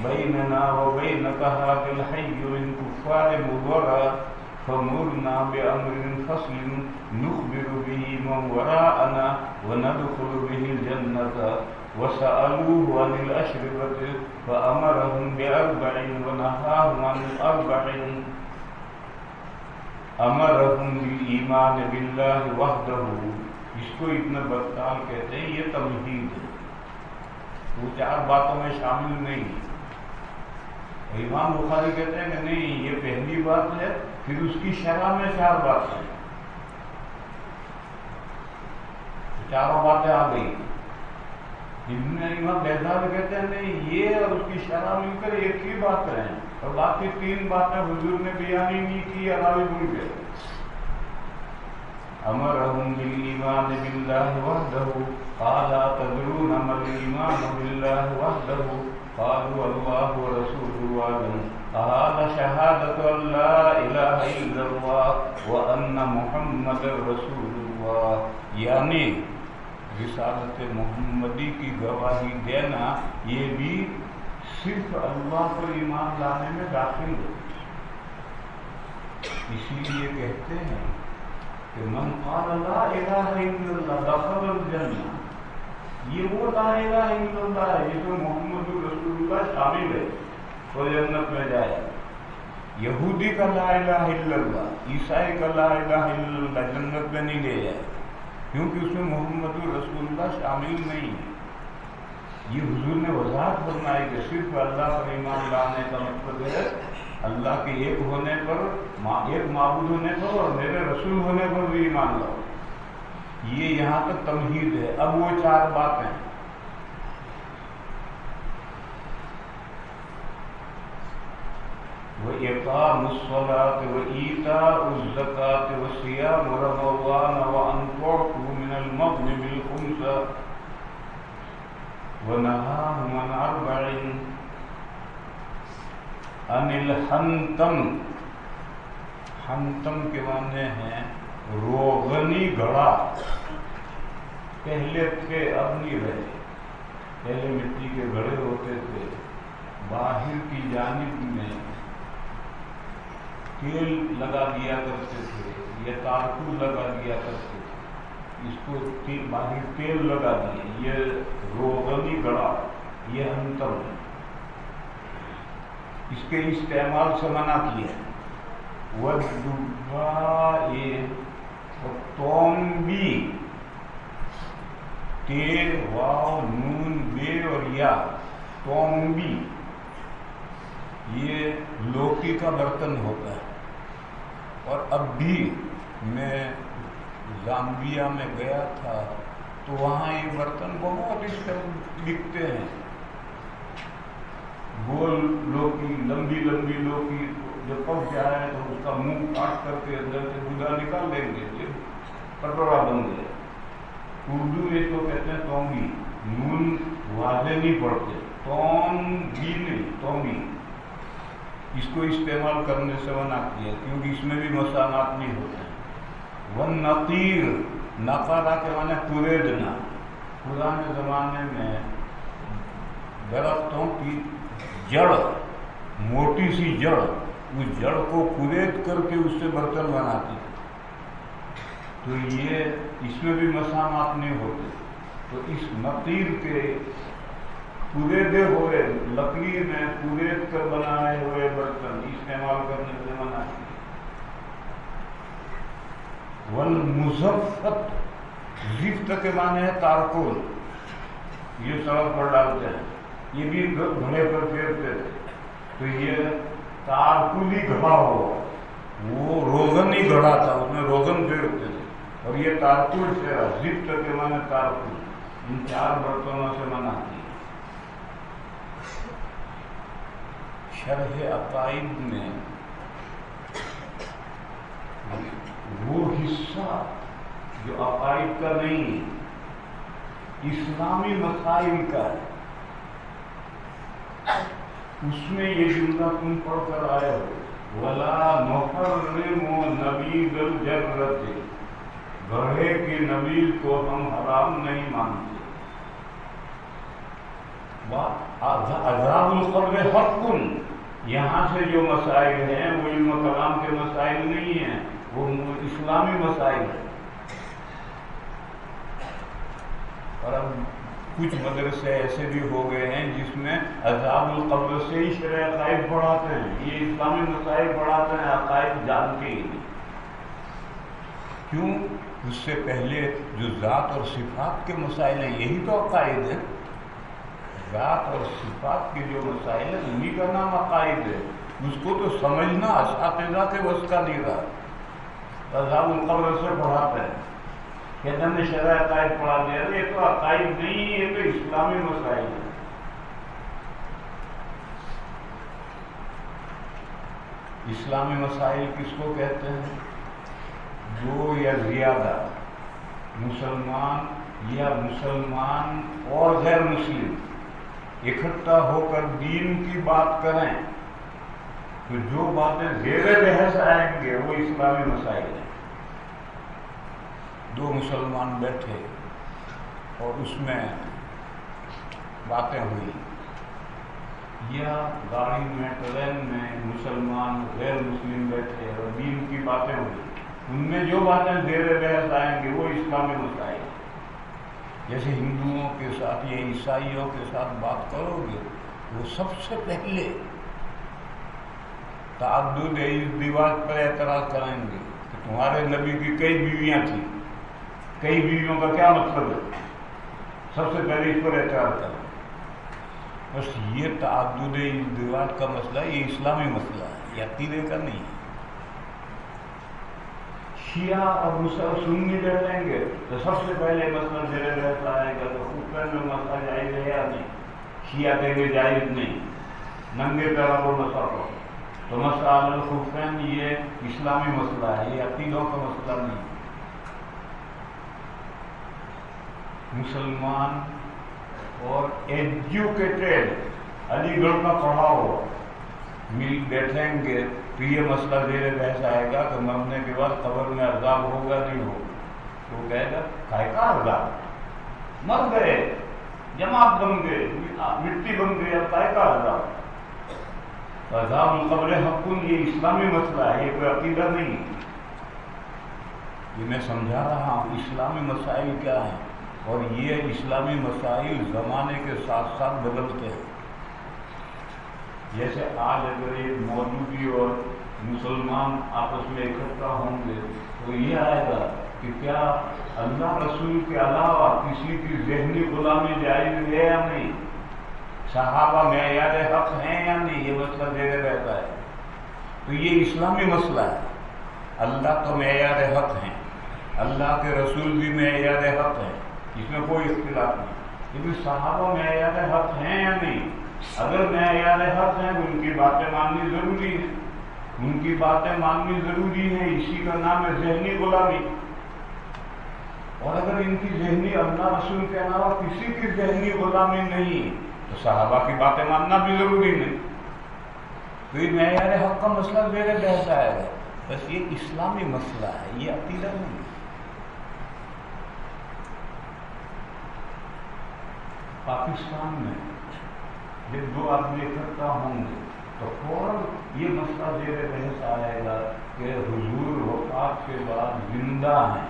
بیننا وبینک هذا الحي من کفار مضر فمرنا بأمر فصل نخبر به من وراءنا وندخل به الجنة. وسألوه عن الأشربة فأمرهم بأربع ونهاهم عن الأربع. أمرهم بالإيمان بالله وحده. اس کو ابن بطال کہتے ہیں، یہ تمہید ہے، وہ 4 باتوں میں شامل نہیں. امام بخاری کہتے ہیں کہ نہیں یہ پہلی بات ہے، پھر اس کی شرح میں 4 باتیں ہیں. 4 باتیں آ گئی. امام بیزار کہتے ہیں نہیں یہ اور اس کی شرح مل کر ایک ہی بات ہے، اور باقی 3 باتیں حضور نے بیان ہی نہیں کی، راوی بھول گئے. امرهم بالایمان بالله وحده. قال تدرون ما الايمان بالله وحده؟ قالوا الله ورسوله اعلم. قال شهادة ان لا اله الا الله وان محمد رسول الله. یعنی رسالت محمدی کی گواہی دینا یہ بھی صرف اللہ پر ایمان لانے میں داخل ہے. اسی لیے کہتے ہیں کہ من قال لا الہ الا اللہ دخل الجنہ. یہ وہ لا الہ الا اللہ ہے جس میں محمد رسول اللہ شامل ہے تو جنت میں جائے. یہودی کا لا الہ الا اللہ، عیسائی کا لا الہ الا اللہ جنت میں نہیں لے جائے، کیونکہ اس میں محمد رسول اللہ شامل نہیں ہے. یہ حضور نے وضاحت فرمائی کہ صرف اللہ پر ایمان لانے کا مطلب ہے اللہ کے ایک ہونے پر، ایک معبود ہونے پر اور میرے رسول ہونے پر بھی ایمان لاؤ. یہ یہاں تک تمہید ہے. اب وہ 4 باتیں وإقام الصلاة وإيتاء الزكاة وصيام رمضان وأن تعطوا من المغنم الخمس ونهاهم عن أربع عن الحنتم. حنتم کے معنی ہیں روغنی گھڑا. پہلے تھے اب نہیں رہے. پہلے مٹی کے گھڑے ہوتے تھے، باہر کی جانب میں تیل لگا دیا کرتے تھے یا تارکو لگا دیا کرتے تھے. اس کو باہر تیل لگا دیے، یہ روغنی گڑا، یہ انتر ہے. اس کے استعمال سے منع کیا. تومبی، تے واو نون بے اور یا، تومبی یہ لوکی کا برتن ہوتا ہے. اور اب بھی میں زامبیا میں گیا تھا تو وہاں یہ برتن بہت اس طرح دکھتے ہیں. گول لوکی، لمبی لمبی لوکی، جب پک جائے تو اس کا منہ کاٹ کر کے اندر سے گودا نکال لیں گے، یہ کٹورا بن گیا. اردو اس کو کہتے ہیں تومبی. نون واضح نہیں پڑتے، تومبی نہیں، تومبی. اس کو استعمال کرنے سے منع کیا کیونکہ اس میں بھی مسامات نہیں ہوتے. والنقیر، نقارہ کے معنی کوریدنا. پرانے زمانے میں درختوں کی جڑ، موٹی سی جڑ، اس جڑ کو کورید کر کے اس سے برتن بناتے. تو یہ اس میں بھی مسامات نہیں ہوتے. تو اس نقیر کے کوریدے ہوئے، لکڑی میں کورید کر بنائے ہوئے برتن استعمال کرنے سے منع کیا. والمزفت، زفت کے معنی ہے تارکول. یہ سڑک پر ڈالتے ہیں، یہ بھی گھڑے پر پھیرتے تھے. تو یہ تارکولی گھڑا ہوا، وہ روغن ہی گھڑا تھا، اس میں روغن پھیرتے تھے. اور یہ تارکول پھیرا، زفت کے معنی تارکول. ان چار برتنوں سے منع کی. شرح عقائد میں وہ حصہ جو عقائد کا نہیں ہے، اسلامی مسائل کا ہے، اس میں یہ جملہ تم پڑھ کر آئے ہو، وَلَا نُحَرِّمُ نَبِيذَ الْجَرَّةِ، گڑھے کی نبیذ کو ہم حرام نہیں مانتے. عذاب القبر حق، یہاں سے جو مسائل ہیں وہ علم و کلام کے مسائل نہیں ہیں، وہ اسلامی مسائل ہیں. اور اب کچھ مدرسے ایسے بھی ہو گئے ہیں جس میں عذاب القبر سے ہی شرع عقائد پڑھاتے ہیں. یہ اسلامی مسائل پڑھاتے ہیں، عقائد جانتے ہی نہیں. کیوں؟ اس سے پہلے جو ذات اور صفات کے مسائل ہیں یہی تو عقائد ہیں. ذات اور صفات کے جو مسائل ہیں انہی کا نام عقائد ہے. اس کو تو سمجھنا اساتذہ کے بس کا نہیں رہا. عذاب القبر سے پڑھاتے ہیں، کہتے ہیں نے شرع عقائد پڑھا دیا. یہ تو عقائد نہیں، یہ تو اسلامی مسائل ہیں. اسلامی مسائل کس کو کہتے ہیں؟ دو یا زیادہ مسلمان یا مسلمان اور غیر مسلم اکٹھا ہو کر دین کی بات کریں تو جو باتیں زیر بحث آئیں گے وہ اسلامی مسائل ہیں. دو مسلمان بیٹھے اور اس میں باتیں ہوئی، یا گاڑی میں، ٹرین میں مسلمان غیر مسلم بیٹھے اور دین کی باتیں ہوئی، ان میں جو باتیں زیر بحث آئیں گے وہ اسلامی مسائل ہیں. جیسے ہندوؤں کے ساتھ یا عیسائیوں کے ساتھ بات کرو گے وہ سب سے پہلے تعدد ازدواج پر اعتراض کریں گے کہ تمہارے نبی کی کئی بیویاں تھیں، کئی بیویوں کا کیا مطلب ہے. سب سے پہلے اس پر اعتراض کریں. بس یہ تعدد ازدواج کا مسئلہ یہ اسلامی مسئلہ ہے، یہ عقیدے کا نہیں ہے. شیعہ اور سنی بیٹھیں گے تو سب سے پہلے مسئلہ زیر بحث آئے گا تو خفین میں مسئلہ جائز ہے یا نہیں. شیعہ کہیں گے جائز نہیں، ننگے پیروں کو نہ سکو. تو مسئلہ الخفین یہ اسلامی مسئلہ ہے، یہ عقیدوں کا مسئلہ نہیں۔ مسلمان اور ایجوکیٹڈ علی گڑھ کا پڑھا ہوا مل بیٹھیں گے تو یہ مسئلہ زیر بحث آئے گا کہ مرنے کے بعد قبر میں عذاب ہوگا نہیں ہوگا، تو وہ کہے گا کھائے کا عذاب، مر گئے، جماعت بن گئے، مٹی بن گئی، اب کھائے کا عذاب۔ عذاب القبر حقن یہ اسلامی مسئلہ ہے، یہ کوئی عقیدہ نہیں ہے۔ یہ میں سمجھا رہا ہوں اسلامی مسائل کیا ہیں، اور یہ اسلامی مسائل زمانے کے ساتھ ساتھ بدلتے ہیں۔ جیسے آج اگر ایک مولوی اور مسلمان آپس میں اکٹھا ہوں گے تو یہ آئے گا کہ کیا اللہ رسول کے علاوہ کسی کی ذہنی غلامی جائز ہے یا نہیں، صحابہ معیار حق ہیں یا نہیں، یہ مسئلہ زیر رہتا ہے۔ تو یہ اسلامی مسئلہ ہے۔ اللہ تو معیار حق ہیں، اللہ کے رسول بھی معیار حق ہیں، اس میں کوئی اختلاف نہیں، لیکن صحابہ معیار حق ہیں یا نہیں؟ اگر معیار حق ہیں تو ان کی باتیں ماننی ضروری ہے، ان کی باتیں ماننی ضروری ہے، اسی کا نام ہے ذہنی غلامی۔ اور اگر ان کی ذہنی اللہ رسول کے علاوہ کسی کی ذہنی غلامی نہیں تو صحابہ کی باتیں ماننا بھی ضروری نہیں۔ تو یہ معیار حق کا مسئلہ زیر بحث آئے گا، بس یہ اسلامی مسئلہ ہے، یہ عقیدہ نہیں ہے۔ پاکستان میں جب دو آدمی اکٹھا ہوں گے تو فوراً یہ مسئلہ زیر بحث آئے گا کہ حضور وفات کے بعد زندہ ہیں،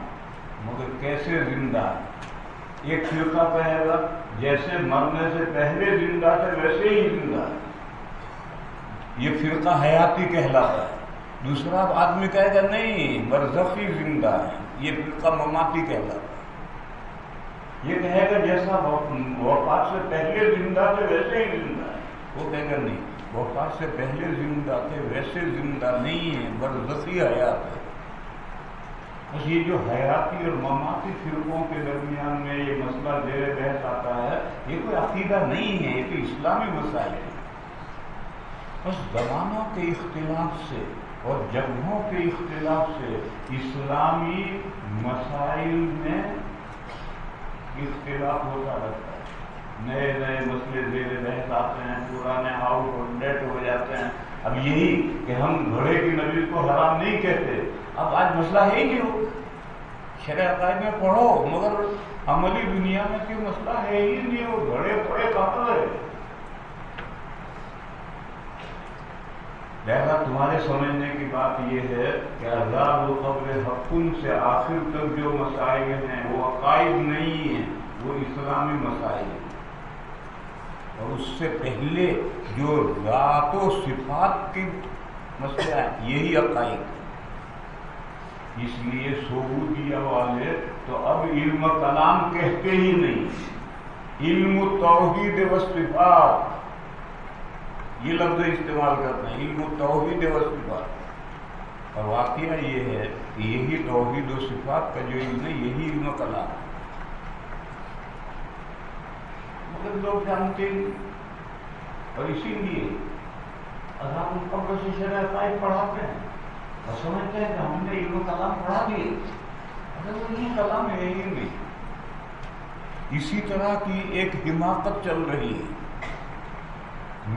مگر کیسے زندہ ہیں؟ ایک فرقہ کہے گا جیسے مرنے سے پہلے زندہ تھے ویسے ہی زندہ ہے، یہ فرقہ حیاتی کہلاتا ہے۔ دوسرا آدمی کہے گا نہیں برزخی زندہ ہے، یہ فرقہ مماتی کہلاتا ہے۔ یہ کہے گا جیسا وفات سے پہلے زندہ تھے ویسے ہی زندہ ہے، وہ کہے گا نہیں وفات سے پہلے زندہ تھے ویسے زندہ نہیں ہے، برزخی حیات ہے۔ بس یہ جو حیاتی اور مماتی فرقوں کے درمیان میں یہ مسئلہ زیر بحث آتا ہے، یہ کوئی عقیدہ نہیں ہے، یہ تو اسلامی مسائل ہے۔ بس زمانوں کے اختلاف سے اور جگہوں کے اختلاف سے اسلامی مسائل میں اختلاف ہوتا رہتا ہے، نئے نئے مسئلے زیر بحث آتے ہیں، پرانے آؤٹ آف ڈیٹ ہو جاتے ہیں۔ اب یہی کہ ہم گھوڑے کی نبیذ کو حرام نہیں کہتے، اب آج مسئلہ ہے ہی نہیں ہو، شرع عقائد میں پڑھو مگر عملی دنیا میں کوئی مسئلہ ہے ہی نہیں ہو، گھوڑے پڑے کہاں ہے۔ لہذا تمہارے سمجھنے کی بات یہ ہے کہ عذاب القبر حقن سے آخر تک جو مسائل ہیں وہ عقائد نہیں ہیں، وہ اسلامی مسائل ہیں، اور اس سے پہلے جو ذات و صفات کی مسئلہ ہے یہی عقائد ہے۔ اس لیے سعودیہ والے تو اب علم کلام کہتے ہی نہیں، علم توحید و صفات یہ لفظ استعمال کرتے ہیں، علم توحید و صفات، اور واقعہ یہ ہے کہ یہی توحید و صفات کا جو علم ہے یہی علم کلام ہے، مگر لوگ جانتے ہیں، اور اسی لیے عذاب القبر سے شرع عقائد پڑھاتے ہیں اور سمجھتے ہیں کہ ہم نے علم کلام پڑھا دیے، اگر وہ علم کلام ہے ہی نہیں۔ اسی طرح کی ایک حماقت چل رہی ہے،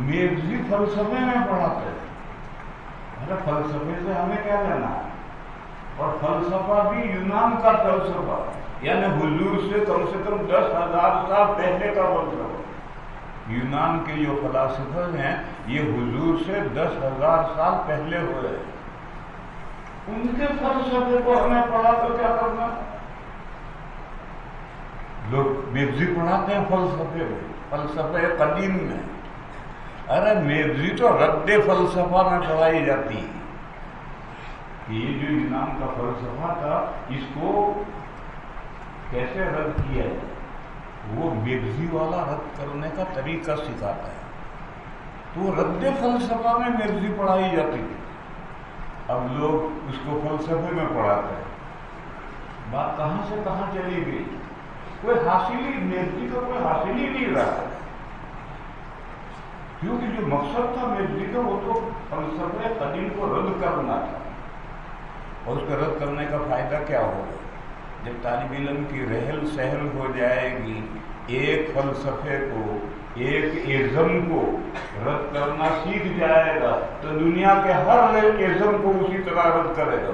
میگزی فلسفے میں پڑھاتے ہیں، ارے فلسفے سے ہمیں کیا لینا ہے، اور فلسفہ بھی یونان کا فلسفہ، یعنی حضور سے کم 10,000 سال پہلے کا فلسفہ۔ یونان کے جو فلاسفہ ہیں یہ حضور سے 10,000 سال پہلے ہوئے ہیں، ان کے فلسفے کو ہمیں پڑھا تو کیا کرنا؟ لوگ میگزی پڑھاتے ہیں فلسفے میں، فلسفے قدیم میں، ارے میگزی تو رد فلسفہ میں پڑھائی جاتی ہے کہ یہ جو یونان کا فلسفہ تھا اس کو کیسے رد کیا ہے، وہ میگزی والا رد کرنے کا طریقہ سکھاتا ہے، تو رد فلسفہ میں میگزی پڑھائی جاتی تھی، اب لوگ اس کو فلسفے میں پڑھاتے ہیں۔ بات کہاں سے کہاں چلی گئی، کوئی حاصل ہی میگزی کا کوئی حاصل ہی نہیں رہا، کیونکہ جو مقصد تھا میزری کا وہ تو فلسفہ قدیم کو رد کرنا تھا، اور اس کو رد کرنے کا فائدہ کیا ہوگا؟ جب طالب علم کی رحل سہل ہو جائے گی، ایک فلسفے کو، ایک ازم کو رد کرنا سیکھ جائے گا تو دنیا کے ہر ازم کو اسی طرح رد کرے گا۔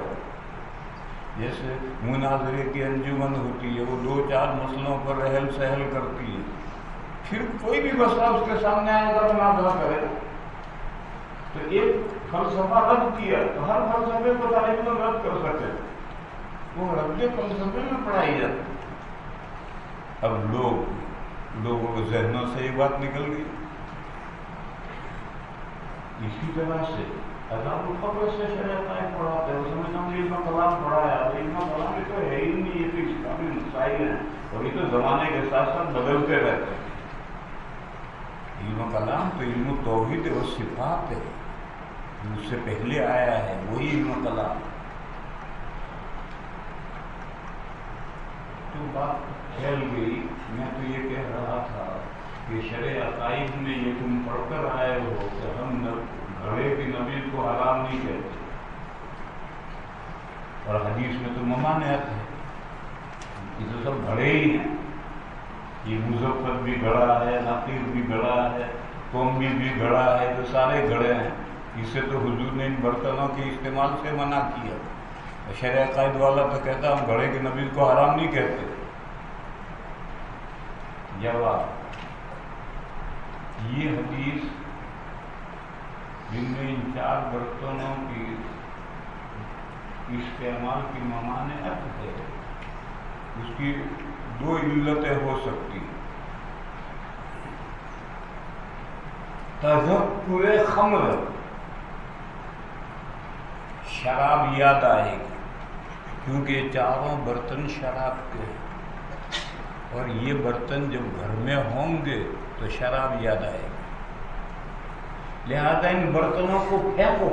جیسے مناظرے کی انجمن ہوتی ہے، وہ 2-4 مسئلوں پر رحل سہل کرتی ہے، پھر کوئی بھی مسئلہ اس کے سامنے آئے گا مناظرہ کرے گا۔ تو ایک فلسفہ رد کیا تو ہر فلسفے کو طالب علم رد کر سکے، وہ رد فلسفے میں پڑھائی جاتی۔ اب لوگوں کے ذہنوں سے یہ بات نکل گئی۔ اسی طرح سے عذاب القبر سے شریعت پڑھاتے ہیں، اس میں علم کلام پڑھایا، علم کلام یہ تو ہے ہی نہیں، یہ تو اسلامی مسائل ہیں اور یہ تو زمانے کے ساتھ ساتھ بدلتے رہتے ہیں۔ علم کلام تو علم توحید و صفات ہے، اس سے پہلے آیا ہے، وہی علم کلام۔ تو بات پھیل گئی۔ میں تو یہ کہہ رہا تھا کہ شرع عقائد میں یہ تم پڑھ کر آئے ہو کہ ہم گھڑے کی نبیذ کو حرام نہیں کہتے، اور حدیث میں تو ممانعت ہے، یہ تو سب گھڑے ہی ہیں، یہ مظفر بھی گھڑا ہے، نقیر بھی گھڑا ہے، کومبی بھی گھڑا ہے، تو سارے گھڑے ہیں۔ اس سے تو حضور نے ان برتنوں کے استعمال سے منع کیا۔ شرع عقائد والا تو کہتا ہم گھڑے کی نبیذ کو حرام نہیں کہتے۔ جواب، یہ حدیث جن میں ان 4 برتنوں کی استعمال کی ممانعت ہے، اس کی 2 علتیں ہو سکتی ہیں۔ تذکر خمر، شراب یاد آئے گی، کیونکہ یہ 4 برتن شراب کے ہیں، اور یہ برتن جب گھر میں ہوں گے تو شراب یاد آئے گی، لہذا ان برتنوں کو پھینکو،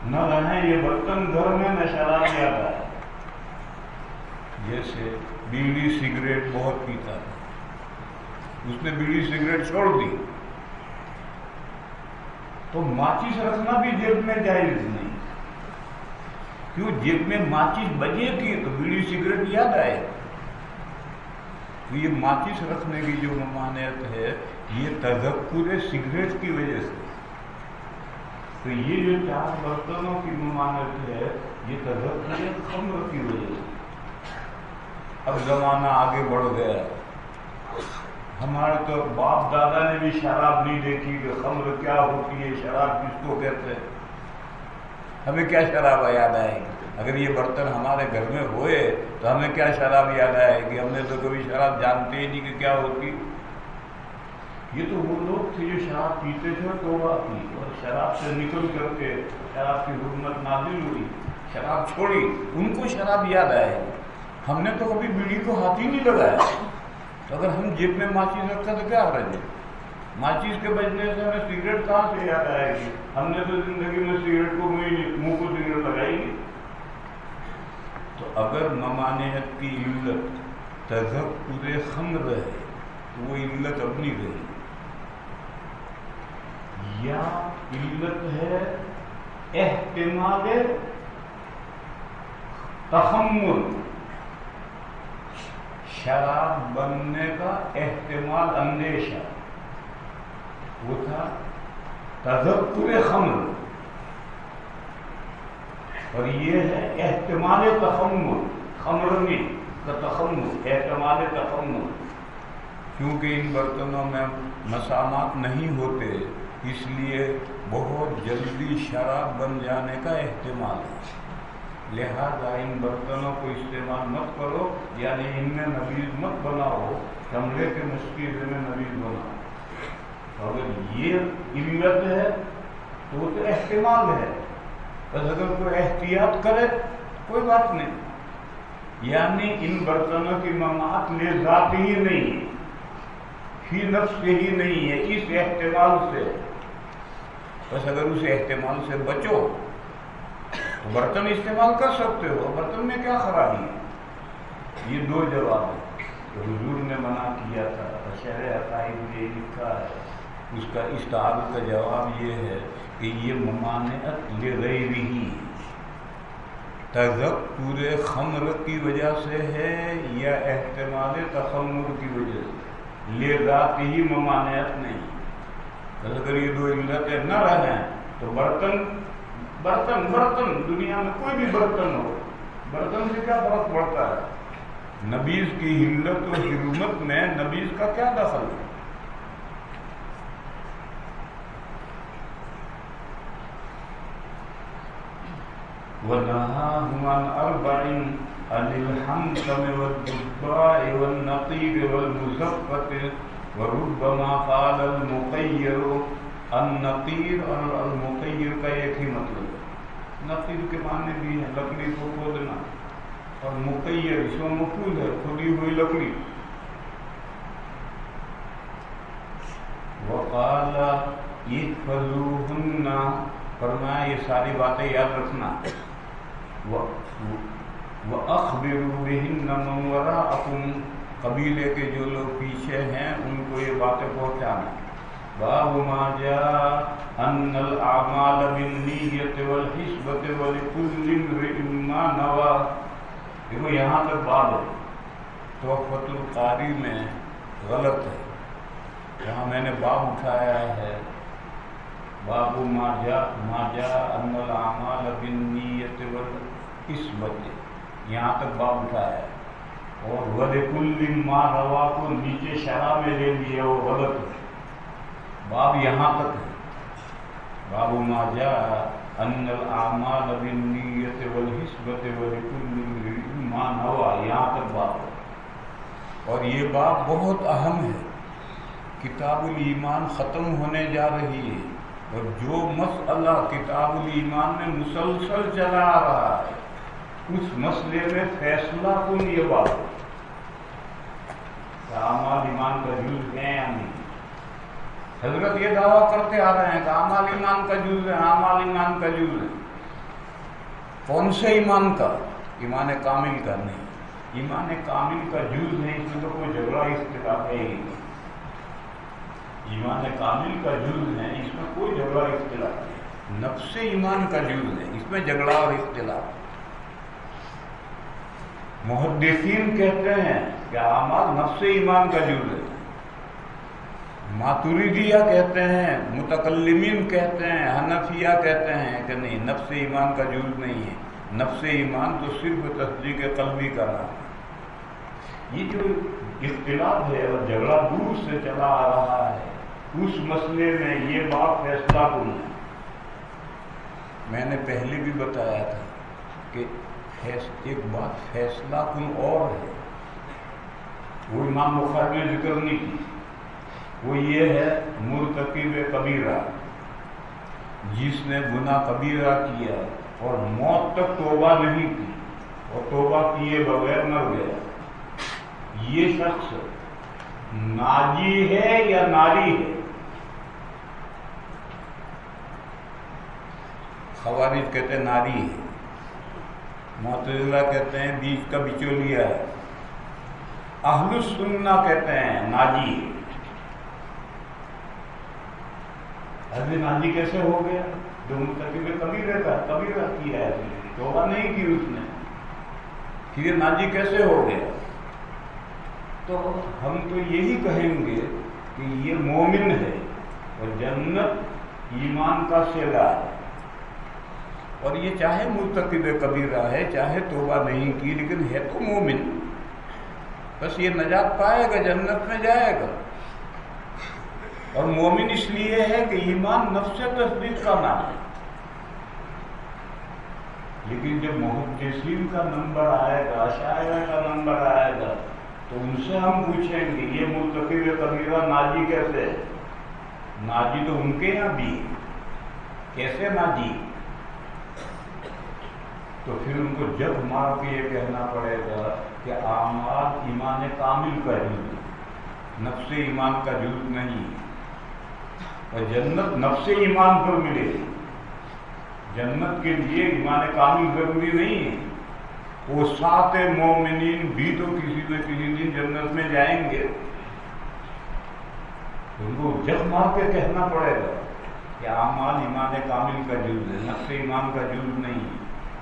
نہ رہیں یہ برتن گھر میں، نہ شراب یاد آئے۔ جیسے بیڑی سگریٹ بہت پیتا تھا، اس نے بیڑی سگریٹ چھوڑ دی، تو ماچس رکھنا بھی جیب میں جائز نہیں، کیوں؟ جیب میں ماچس بجے گی تو بیڑی سگریٹ یاد آئے۔ تو یہ ماچس رکھنے کی جو ممانعت ہے یہ تذکر سگریٹ کی وجہ سے، تو یہ جو 4 برتنوں کی ممانعت ہے یہ تذکر خمر کی وجہ سے۔ اب زمانہ آگے بڑھ گیا، ہمارے تو باپ دادا نے بھی شراب نہیں دیکھی کہ خمر کیا ہوتی ہے، شراب کس کو کہتے ہیں، ہمیں کیا شراب یاد آئے گی؟ اگر یہ برتن ہمارے گھر میں ہوئے تو ہمیں کیا شراب یاد آئے گی؟ ہم نے تو کبھی شراب جانتے ہی نہیں کہ کیا ہوتی۔ یہ تو وہ لوگ تھے جو شراب پیتے تھے توبہ کی، اور شراب سے نکل کر کے شراب کی حرمت نازل ہوئی، شراب چھوڑی، ان کو شراب یاد آئے۔ ہم نے تو کبھی بیڑی کو ہاتھ ہی نہیں لگایا، تو اگر ہم جیب میں ماچس رکھتے تو کیا حرج ہے؟ ماچس کے بجنے سے ہمیں سگریٹ کہاں سے یاد آئے گی؟ ہم نے تو زندگی میں سگریٹ کو منہ کو سگریٹ لگائی نہیں۔ تو اگر ممانعت کی علت تذکر خمر ہے تو وہ علت اپنی گئی، یا علت ہے احتمال تخمر، شراب بننے کا احتمال اندیشہ، وہ تھا تذکر خمر، اور یہ ہے احتمال تخمر، خمرنی کا تخمر، احتمال تخمر، کیونکہ ان برتنوں میں مسامات نہیں ہوتے، اس لیے بہت جلدی شراب بن جانے کا احتمال ہے، لہذا ان برتنوں کو استعمال مت کرو، یعنی ان میں نبیذ مت بناؤ، چمڑے کے مشکل میں نبیذ بناؤ۔ اگر یہ علت ہے تو وہ تو احتمال ہے، بس اگر کوئی احتیاط کرے کوئی بات نہیں، یعنی ان برتنوں کی مماعت لے ذات ہی نہیں ہے، فی نفس ہی نہیں ہے، اس احتمال سے، بس اگر اس احتمال سے بچو تو برتن استعمال کر سکتے ہو، برتن میں کیا خرابی ہے؟ یہ 2 جواب ہے کہ حضور نے منع کیا تھا، شرع عقائد میں لکھا ہے اس کا استعارہ کا جواب یہ ہے کہ یہ ممانعت لغیرہ تذکر خمر کی وجہ سے ہے یا احتمال تخمر کی وجہ سے، لذات ہی ممانعت نہیں۔ اگر یہ دو علتیں نہ رہیں تو برتن دنیا میں کوئی بھی برتن ہو، برتن سے کیا فرق پڑتا ہے؟ نبیذ کی حلت و حرمت میں نبیذ کا کیا دخل ہے؟ وَنَهَاهُمْ عَنْ أَرْبَعٍ عَنِ الْحَنْتَمِ وَالدُّبَّاءِ وَالنَّقِيرِ وَالْمُزَفَّةِ وَرُبَّمَا قَالَ الْمُقَيِّرُ النَّقِيرُ اور المقیر کا ایک ہی مطلب ہے۔ نقیر کے معنی بھی ہیں لکڑی کو کھودنا، اور مقیر اس میں مفعول ہے کھودی ہوئی لکڑی۔ وَقَالَ احْفَظُوهُنَّ فرمایا یہ ساری باتیں یاد رکھنا۔ وَأَخْبِرُوا بِهِنَّ مَنْ وَرَاءَكُمْ قبیلے کے جو لوگ پیچھے ہیں ان کو یہ باتیں پہنچانا۔ باب ما جاء ان الاعمال بالنیۃ والحسبۃ ولکل امرئ ما نوى۔ دیکھو یہاں تک بات ہے، تحفۃ القاری میں غلط ہے، جہاں میں نے باب اٹھایا ہے باب ما جاء ان الاعمال بالنیۃ والحسبۃ، یہاں تک باب اٹھایا ہے، اور وَلِكُلٍّ مَا رَوَا کو نیچے شرح میں لے لیے، وہ غلط ہے۔ باب یہاں تک ہے، باب ما جاء ان الاعمال بالنیۃ والحسبۃ وَلِكُلٍّ امرئ ما نوى، یہاں تک باب ہے۔ اور یہ باب بہت اہم ہے، کتاب الایمان ختم ہونے جا رہی ہے، اور جو مسئلہ کتاب الایمان میں مسلسل چلا آ رہا ہے اس مسئلے میں فیصلہ کن یہ بات ہے کہ اعمال ایمان کا جز ہے یا نہیں۔ حضرت یہ دعویٰ کرتے آ رہے ہیں کہ اعمال ایمان کا جز ہے، اعمال ایمان کا جز ہے۔ کون سے ایمان کا؟ ایمان کامل کا نہیں، ایمان کامل کا جز ہے، اس میں تو کوئی جھگڑا اختلاف ہے ہی نہیں۔ ایمان کامل کا جز ہے، اس میں کوئی جھگڑا اختلاف نہیں۔ نفس ایمان کا جز ہے، اس میں جھگڑا اور اختلاف۔ محدثین کہتے ہیں کہ اعمال نفس ایمان کا جز ہے، ماتریدیہ کہتے ہیں، متکلمین کہتے ہیں، حنفیہ کہتے ہیں کہ نہیں، نفس ایمان کا جز نہیں ہے، نفس ایمان تو صرف تصدیق قلبی کا نام ہے۔ یہ جو اختلاف ہے اور جھگڑا دور سے چلا آ رہا ہے، اس مسئلے میں یہ بات فیصلہ کن ہے۔ میں نے پہلے بھی بتایا تھا کہ ایک بات فیصلہ کن اور ہے، وہ امام بخاری نے ذکر نہیں کی، وہ یہ ہے مرتکب کبیرہ، جس نے گناہ کبیرہ کیا اور موت تک توبہ نہیں کی اور توبہ کیے بغیر مر گیا، یہ شخص ناجی ہے یا ناری ہے؟ خوارج کہتے ہیں ناری ہے، معتزلہ کہتے ہیں بیچ کا بچولیا ہے، اہل السنہ کہتے ہیں ناجی ہے۔ ابھی ناجی کیسے ہو گیا؟ جو مرتکب کبیرہ کیا ہے، توبہ نہیں کی اس نے، پھر یہ ناجی کیسے ہو گیا؟ تو ہم تو یہی کہیں گے کہ یہ مومن ہے اور جنت ایمان کا صلہ ہے، اور یہ چاہے مرتکب کبیرہ ہے چاہے توبہ نہیں کی، لیکن ہے تو مومن، بس یہ نجات پائے گا، جنت میں جائے گا۔ اور مومن اس لیے ہے کہ ایمان نفس تصدیق کا نام ہے۔ لیکن جب محدثین کا نمبر آئے گا، اشاعرہ کا نمبر آئے گا، تو ان سے ہم پوچھیں گے یہ مرتکب کبیرہ ناجی کیسے ہے؟ ناجی تو ان کے یہاں بھی، کیسے ناجی؟ تو پھر ان کو جب مار کے یہ کہنا پڑے گا کہ اعمال ایمان کامل کا جز ہے، نفس ایمان کا جز نہیں، اور جنت نفس ایمان پر ملے گی۔ جنت کے لیے ایمان کامل ضروری نہیں ہے، وہ سات مومنین بھی تو کسی نہ کسی دن جنت میں جائیں گے۔ ان کو جب مار کے کہنا پڑے گا کہ اعمال ایمان کامل کا جز ہے، نفس ایمان کا جز نہیں ہے،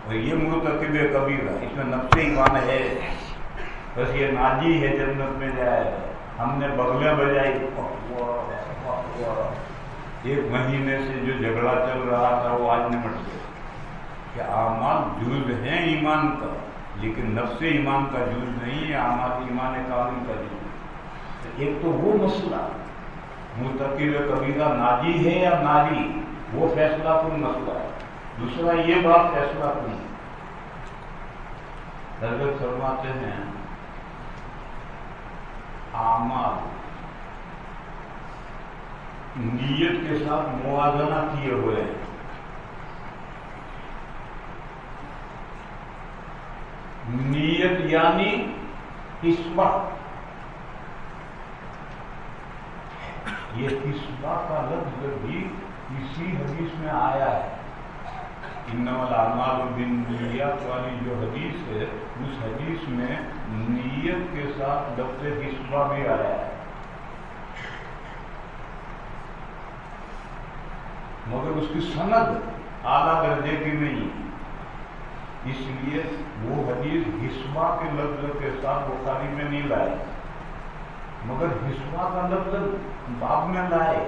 اور یہ مرتکب کبیرہ، اس میں نفس ایمان ہے، بس یہ ناجی ہے جنت میں جائے گا۔ ہم نے بغلیں بجائی، ایک مہینے سے جو جھگڑا چل رہا تھا وہ آج نمٹ گیا کہ اعمال جز ہیں ایمان کا، لیکن نفس ایمان کا جز نہیں ہے، اعمال ایمان کامل کا جز ہے۔ ایک تو وہ مسئلہ مرتکب کبیرہ ناجی ہے یا ناجی، وہ فیصلہ کن مسئلہ ہے۔ دوسرا یہ بات فیصلہ کن، حضرت فرماتے ہیں اعمال نیت کے ساتھ موازنہ کیے ہوئے ہیں۔ نیت یعنی حسبہ، یہ حسبہ کا لفظ بھی اسی حدیث میں آیا ہے۔ انما الاعمال بالنیات والی جو حدیث ہے، اس حدیث میں نیت کے ساتھ لفظ حسبہ بھی آیا ہے، مگر اس کی سند اعلیٰ درجے کی نہیں، اس لیے وہ حدیث حسبہ کے لفظ کے ساتھ بخاری میں نہیں لائے، مگر حسبہ کا لفظ باب میں لائے۔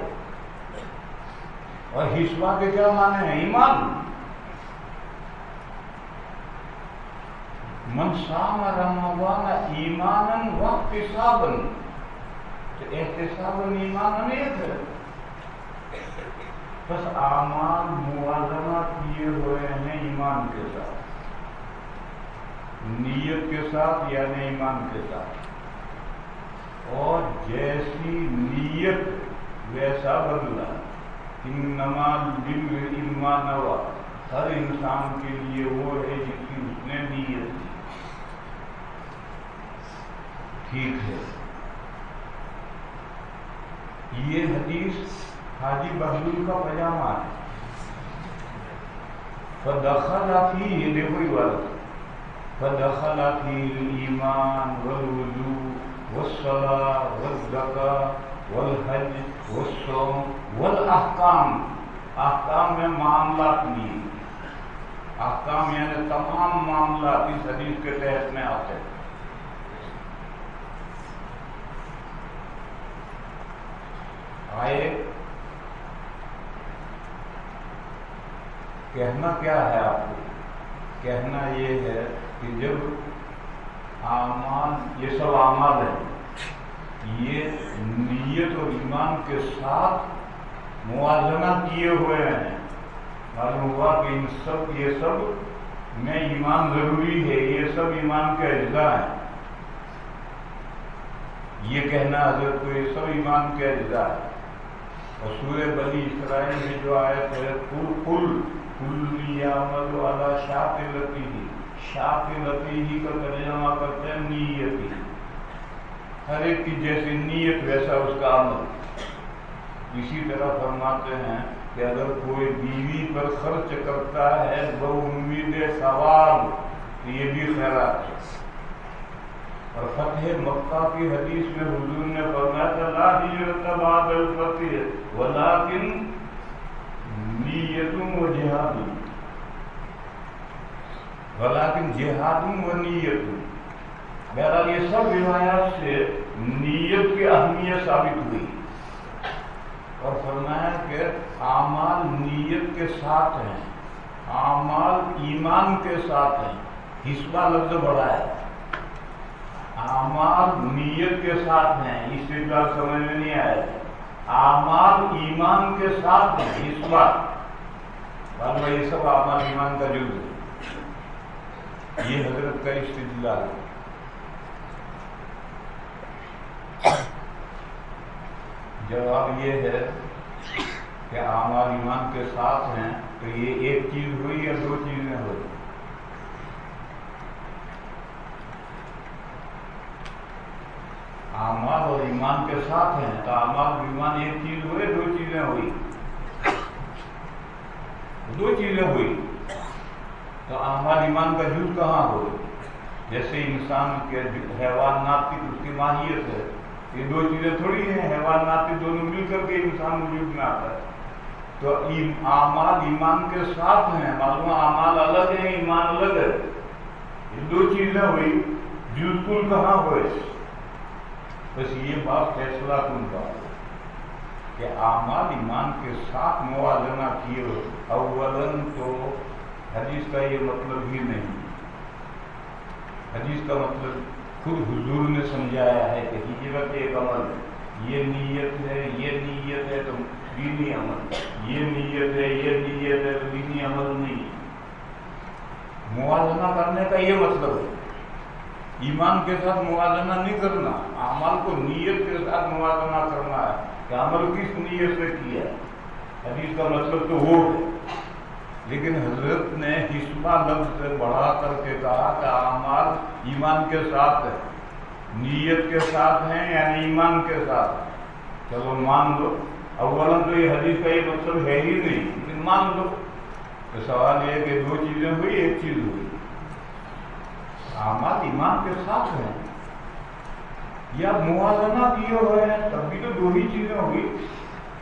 اور حسبہ کے کیا معنی ہیں؟ ایمان۔ من صام رمضان ایمانا واحتسابا، تو احتسابا ایمان نیت ہے۔ بس اعمال موازنہ کیے ہوئے ہیں ایمان کے ساتھ، نیت کے ساتھ یعنی ایمان کے ساتھ، اور جیسی نیت ویسا بدلا۔ انما للمرء ما نوى، ہر انسان کے لیے وہ ہے جس کی اس نے نیت کی۔ ٹھیک ہے، یہ حدیث حاجی بہلول کا پیغام ہے۔ فدخل فیہ، دیکھو عبارت، فدخل فیہ الایمان والوضوء والصلاة والزکاة والحج والصوم والاحکام۔ احکام میں معاملات نہیں، احکام یعنی تمام معاملات اس حدیث کے تحت میں آتے ہیں۔ آئے کہنا کیا ہے آپ کو؟ کہنا یہ ہے کہ جب اعمال، یہ سب اعمال ہیں، یہ نیت اور ایمان کے ساتھ موازنہ کیے ہوئے ہیں، معلوم ہوا کہ یہ سب میں ایمان ضروری ہے، یہ سب ایمان کے اجزاء ہیں۔ یہ کہنا حضرت کو یہ سب ایمان کے اجزاء ہے۔ اور سورہ بنی اسرائیل میں جو آیت ہے، کل یعمل علی شاکلتہ، شاکلتہ کا ترجمہ کرتے ہیں نیتی، ہر ایک کی جیسی نیت ویسا اس کا عمل۔ اسی طرح فرماتے ہیں کہ اگر کوئی بیوی پر خرچ کرتا ہے بامید ثواب تو یہ بھی خیرات ہے۔ اور فتح مکہ کی حدیث میں حضور نے فرمایا تھا لا ہجرت بعد الفتح ولکن نیت و جہاد، ولکن جہاد و نیت۔ بہرحال یہ سب روایات سے نیت کی اہمیت ثابت ہوئی، اور فرمایا کہ اعمال نیت کے ساتھ ہیں، اعمال ایمان کے ساتھ ہیں۔ حسبہ لفظ بڑا ہے، اعمال نیت کے ساتھ ہیں، اس سے بات سمجھ میں نہیں آئے۔ اعمال ایمان کے ساتھ ہیں، حسبہ بعد میں یہ سب اعمال ایمان کا جز ہے۔ یہ حضرت کا استدلال ہے۔ جواب یہ ہے کہ اعمال ایمان کے ساتھ ہیں، تو یہ ایک چیز ہوئی یا دو چیزیں ہوئی؟ اعمال اور ایمان کے ساتھ ہیں، تو اعمال ایمان ایک چیز ہوئے، دو چیزیں ہوئی؟ دو چیزیں ہوئی، تو اعمال ایمان کا جز کہاں ہوئے؟ جیسے انسان کے حیوانات کی اس کی ماہیت ہے، یہ دو چیزیں تھوڑی ہیں، حیوانات دونوں مل کر کے انسان وجود میں آتا ہے. تو اعمال ایمان کے ساتھ ہیں، معلوم اعمال الگ ہیں، ایمان الگ ہے. یہ دو چیزیں ہوئی، بالکل کہاں ہوئے. بس یہ بات فیصلہ کن کا کہ اعمال ایمان کے ساتھ موازنہ کیے ہو. اولاً تو حدیث کا یہ مطلب ہی نہیں. حدیث کا مطلب خود حضور نے سمجھایا ہے کہ ہجرت ایک عمل ہے. یہ نیت ہے، یہ نیت ہے تو دینی عمل، یہ نیت ہے، یہ نیت ہے تو دینی عمل نہیں. موازنہ کرنے کا یہ مطلب ہے. ایمان کے ساتھ موازنہ نہیں کرنا، اعمال کو نیت کے ساتھ موازنہ کرنا ہے کہ عمل کس نیت سے کیا. حدیث کا مطلب تو وہ ہے. لیکن حضرت نے حسبہ لفظ سے بڑھا کر کے کہا کہ اعمال ایمان کے ساتھ ہے، نیت کے ساتھ ہیں یعنی ایمان کے ساتھ. چلو مان لو، اولاً تو یہ حدیث کا یہ مطلب ہے ہی نہیں، لیکن مان لو. تو سوال یہ ہے کہ دو چیزیں ہوئی، ایک چیز ہوئی. اعمال ایمان کے ساتھ ہیں یا موازنہ کیے ہوئے ہیں، تب بھی تو دو ہی چیزیں ہوئی.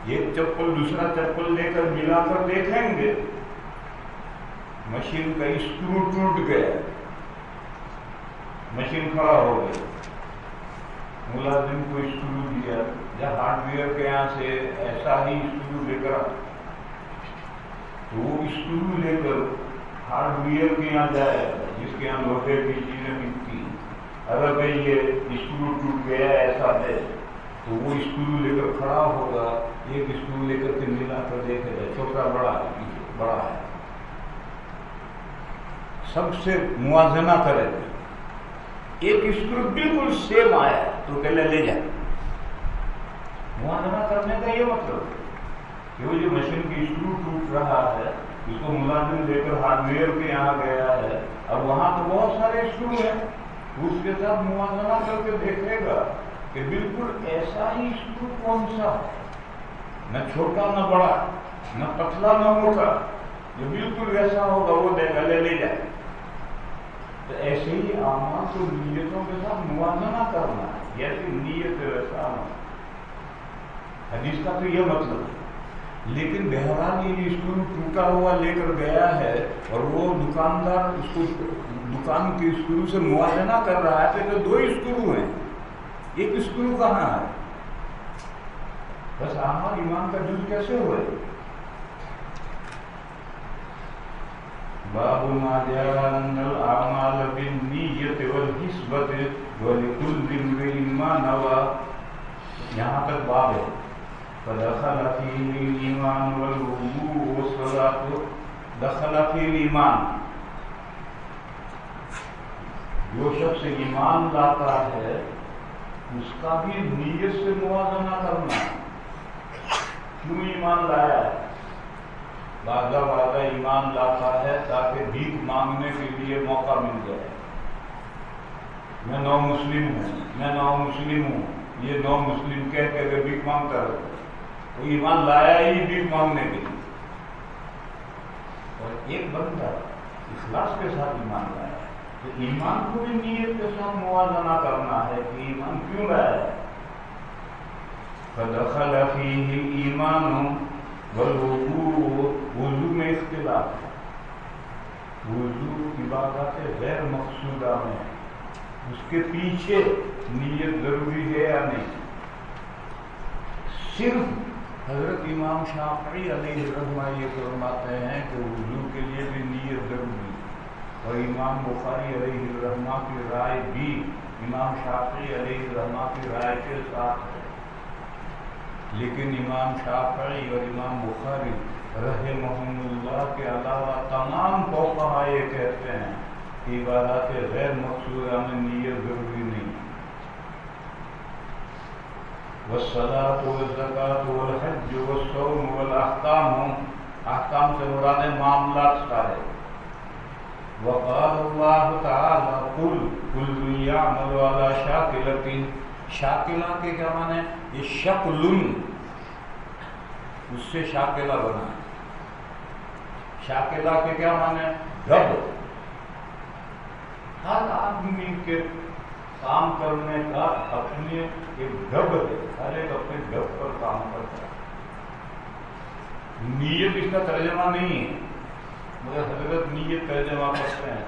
ایک چپل دوسرا چپل لے کر ملا کر دیکھیں گے، مشین کا اسکرو ٹوٹ گیا، مشین کھڑا ہو گیا. ملازم کو اسکرو دیا یا ہارڈ ویئر کے یہاں سے ایسا ہی اسکرو لے کر، تو وہ اسکرو لے کر ہارڈ ویئر کے یہاں جائے جس کے یہاں لوہے کی چیزیں ملتی ہیں. اگر بھائی یہ اسکرو ٹوٹ گیا ایسا ہے تو وہ اسکرو لے کر کھڑا ہوگا، ایک اسکرو لے کر کے ملا کر دیکھے گا، چھوٹا بڑا ہے، بڑا ہے، سب سے موازنہ کرے گا. ایک اسکرو بالکل سیم آیا تو کہ لے جائے. موازنہ کرنے کا یہ مطلب ہے کہ وہ جو مشین کی اسکرو ٹوٹ رہا ہے اس کو ملازم لے کر ہارڈ ویئر کے یہاں گیا ہے، اب وہاں تو بہت سارے اسکرو ہیں، اس کے ساتھ موازنہ کر کے دیکھے گا کہ بالکل ایسا ہی اسکرو کون سا ہے، نہ چھوٹا نہ بڑا، نہ پتلا نہ موٹا، جو بالکل ویسا ہوگا وہ دے گا، لے جائے. تو ایسے ہی اعمال کو نیتوں کے ساتھ موازنہ کرنا ہے، جیسے نیت ویسا عمل. حدیث کا تو یہ مطلب ہے. لیکن بہرحال یہ اسکرو ٹوٹا ہوا لے کر گیا ہے اور وہ دکاندار اس کو دکان کے اسکرو سے موازنہ کر رہا ہے تو دو اسکرو ہیں، ایک اسکرو کہاں ہے. بس اعمال ایمان کا جز کیسے ہوئے. باب ما جاء ان الاعمال بالنیت والحسبۃ ولکل امرئ ما نوى. یہاں تک باب ہے. فدخل فيه الایمان والوضوء والصلاۃ. دخل فيه الایمان، جو شخص ایمان لاتا ہے اس کا بھی نیت سے موازنہ کرنا. کیوں ایمان لایا ہے؟ بعض ایمان لاتا ہے تاکہ بھیک مانگنے کے لیے موقع مل جائے. میں نو مسلم ہوں، میں نو مسلم ہوں، یہ نو مسلم کہہ کے اگر بھیک مانگتا ہے تو ایمان لایا ہی بھیک مانگنے کے لیے. اور ایک بندہ اخلاص کے ساتھ ایمان لایا ہے تو ایمان کو بھی نیت کے ساتھ موازنہ کرنا ہے کہ ایمان کیوں لایا ہے. فدخل فیہ الایمان والوضوء. وضو میں اختلاف ہے. وضو عبادت غیر مقصودہ میں اس کے پیچھے نیت ضروری ہے یا نہیں. صرف حضرت امام شافعی علیہ الرحمہ یہ فرماتے ہیں کہ وضو کے لیے بھی نیت ضروری ہے، اور امام بخاری علیہ الرحمہ کی رائے بھی امام شافعی علیہ الرحمہ کی رائے کے ساتھ ہے. لیکن امام شافعی اور امام بخاری رحمہم اللہ کے علاوہ تمام فقہا یہ کہتے ہیں کہ عبادات غیر مقصودہ میں نیت ضروری نہیں. والصلاۃ والزکوٰۃ والحج والصوم والاحکام، احکام سے مراد معاملات سارے. وقال اللہ تعالی قل کل یعمل علی شاکلۃ. شاکلہ کے کیا معنی؟ یہ شکل، اس سے شاکلہ بنا. شاکلہ کے کیا معنی؟ رب. ہر آدمی کے کام کرنے کا اپنے ایک ڈھب ہے، ہر ایک اپنے ڈھب پر کام کرتا ہے. نیت اس کا ترجمہ نہیں ہے، مگر حضرت نیت ترجمہ کرتے ہیں.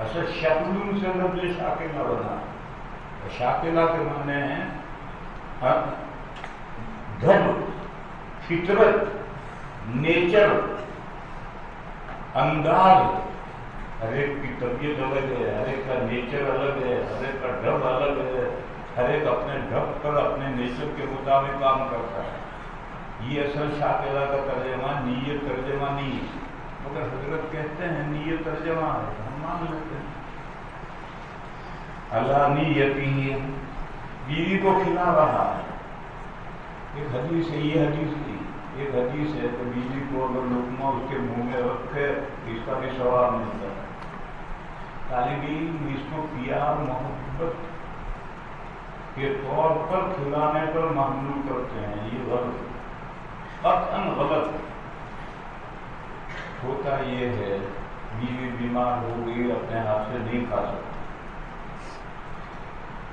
اصل شکل سے لفظ شاکلہ بنا. شاکلہ کے معنی ہیں ڈھب، فطرت، نیچر، انداز. ہر ایک کی طبیعت الگ ہے، ہر ایک کا نیچر الگ ہے، ہر ایک کا ڈھب الگ ہے. ہر ایک اپنے ڈھب پر اپنے نیچر کے مطابق کام کرتا ہے. یہ اصل شاکلہ کا ترجمہ، نیت ترجمہ نہیں ہے. مگر حضرت کہتے ہیں نیت ترجمہ ہے، ہم مان لیتے ہیں. اللہ نیتی بیوی کو کھلا رہا ہے. ایک حدیث ہے، یہ حدیث نہیں، ایک حدیث ہے کہ بیوی کو اگر لقمہ اس کے منہ میں رکھے اس کا بھی ثواب ملتا ہے. طالب علم اس کو پیار محبت کے طور پر کھلانے پر محمول کرتے ہیں. یہ غلط، قطعاً غلط. ہوتا یہ ہے بیوی بیمار ہو گئی، اپنے ہاتھ سے نہیں کھا سکتی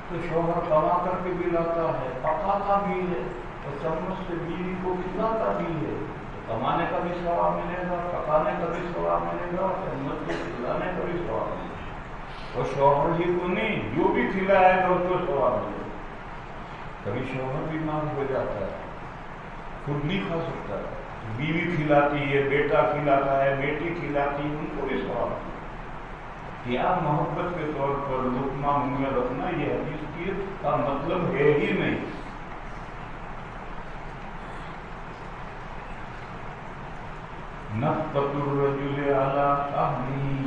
تو شوہر کما کر کے بھی لاتا ہے، پکاتا بھی ہے اور چمچ سے بیوی کو کھلاتا بھی ہے. تو کمانے کا بھی ثواب ملے گا، پکانے کا بھی ثواب ملے گا، چمچ سے کھلانے کا بھی ثواب ملے گا. اور شوہر ہی کو نہیں، جو بھی کھلائے گا اس کو ثواب ملے گا. کبھی شوہر بیمار ہو جاتا ہے، خود نہیں کھا سکتا، بیوی کھلاتی ہے، بیٹا کھلاتا ہے، بیٹی کھلاتی ہے، ان کو بھی ثواب ہے. پیار محبت کے طور پر لقمہ منہ میں رکھنا یہ حدیث کی کا مطلب ہے ہی نہیں. نفقۃ الرجل علی اہلہ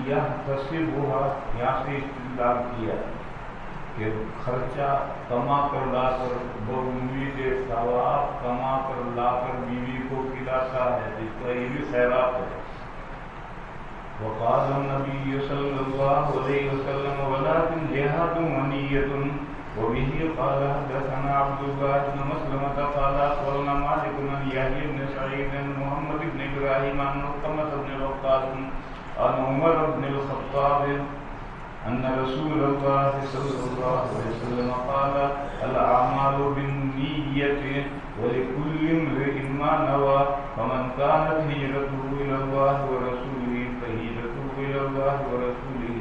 یحتسبها، یہاں سے استدلال کیا کہ خرچہ کما کر لا کر بامید ثواب کما کر لا کر بیوی کو کھلاتا ہے، جس کا یہ بھی خیرات ہے. وقال النبی صلی اللہ علیہ وسلم ولكن جهاد ونیۃ. وبه قال حدثنا عبد الله بن مسلمة قال أخبرنا مالك بن يحيى بن سعيد بن محمد بن إبراهيم عن علقمة بن وقاص عن عمر بن الخطاب أن رسول الله صلى الله عليه وسلم قال الأعمال بالنية ولكل امرئ ما نوى فمن كانت هجرته إلى الله ورسوله فهجرته إلى الله ورسوله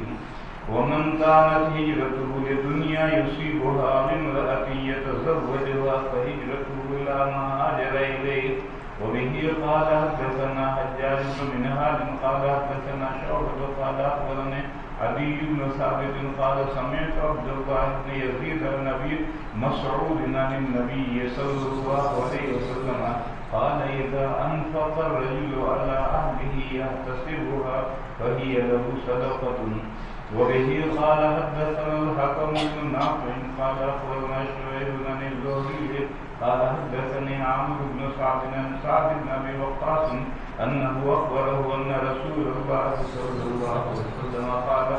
ومن كانت هجرته لدنيا يصيبها وامرأة يتزوجها فهجرته إلى ما هاجر إليه. وبه قال حدثنا حجاج بن منهال قال حدثنا شعبة قال أخبرني عدي بن ثابت قال سمعت عبد الله بن يزيد بن أبي مسعود عن النبي صلى الله عليه وسلم قال إذا أنفق الرجل على أهله يحتسبها فهي له صدقة. وبه قال حدثنا الحكم بن نافع قال أخبرنا شعيب بن الزهري قال حدثني عمرو بن سعد بن أبي وقاص أنه أخبره أن رسول الله صلى الله عليه وسلم قال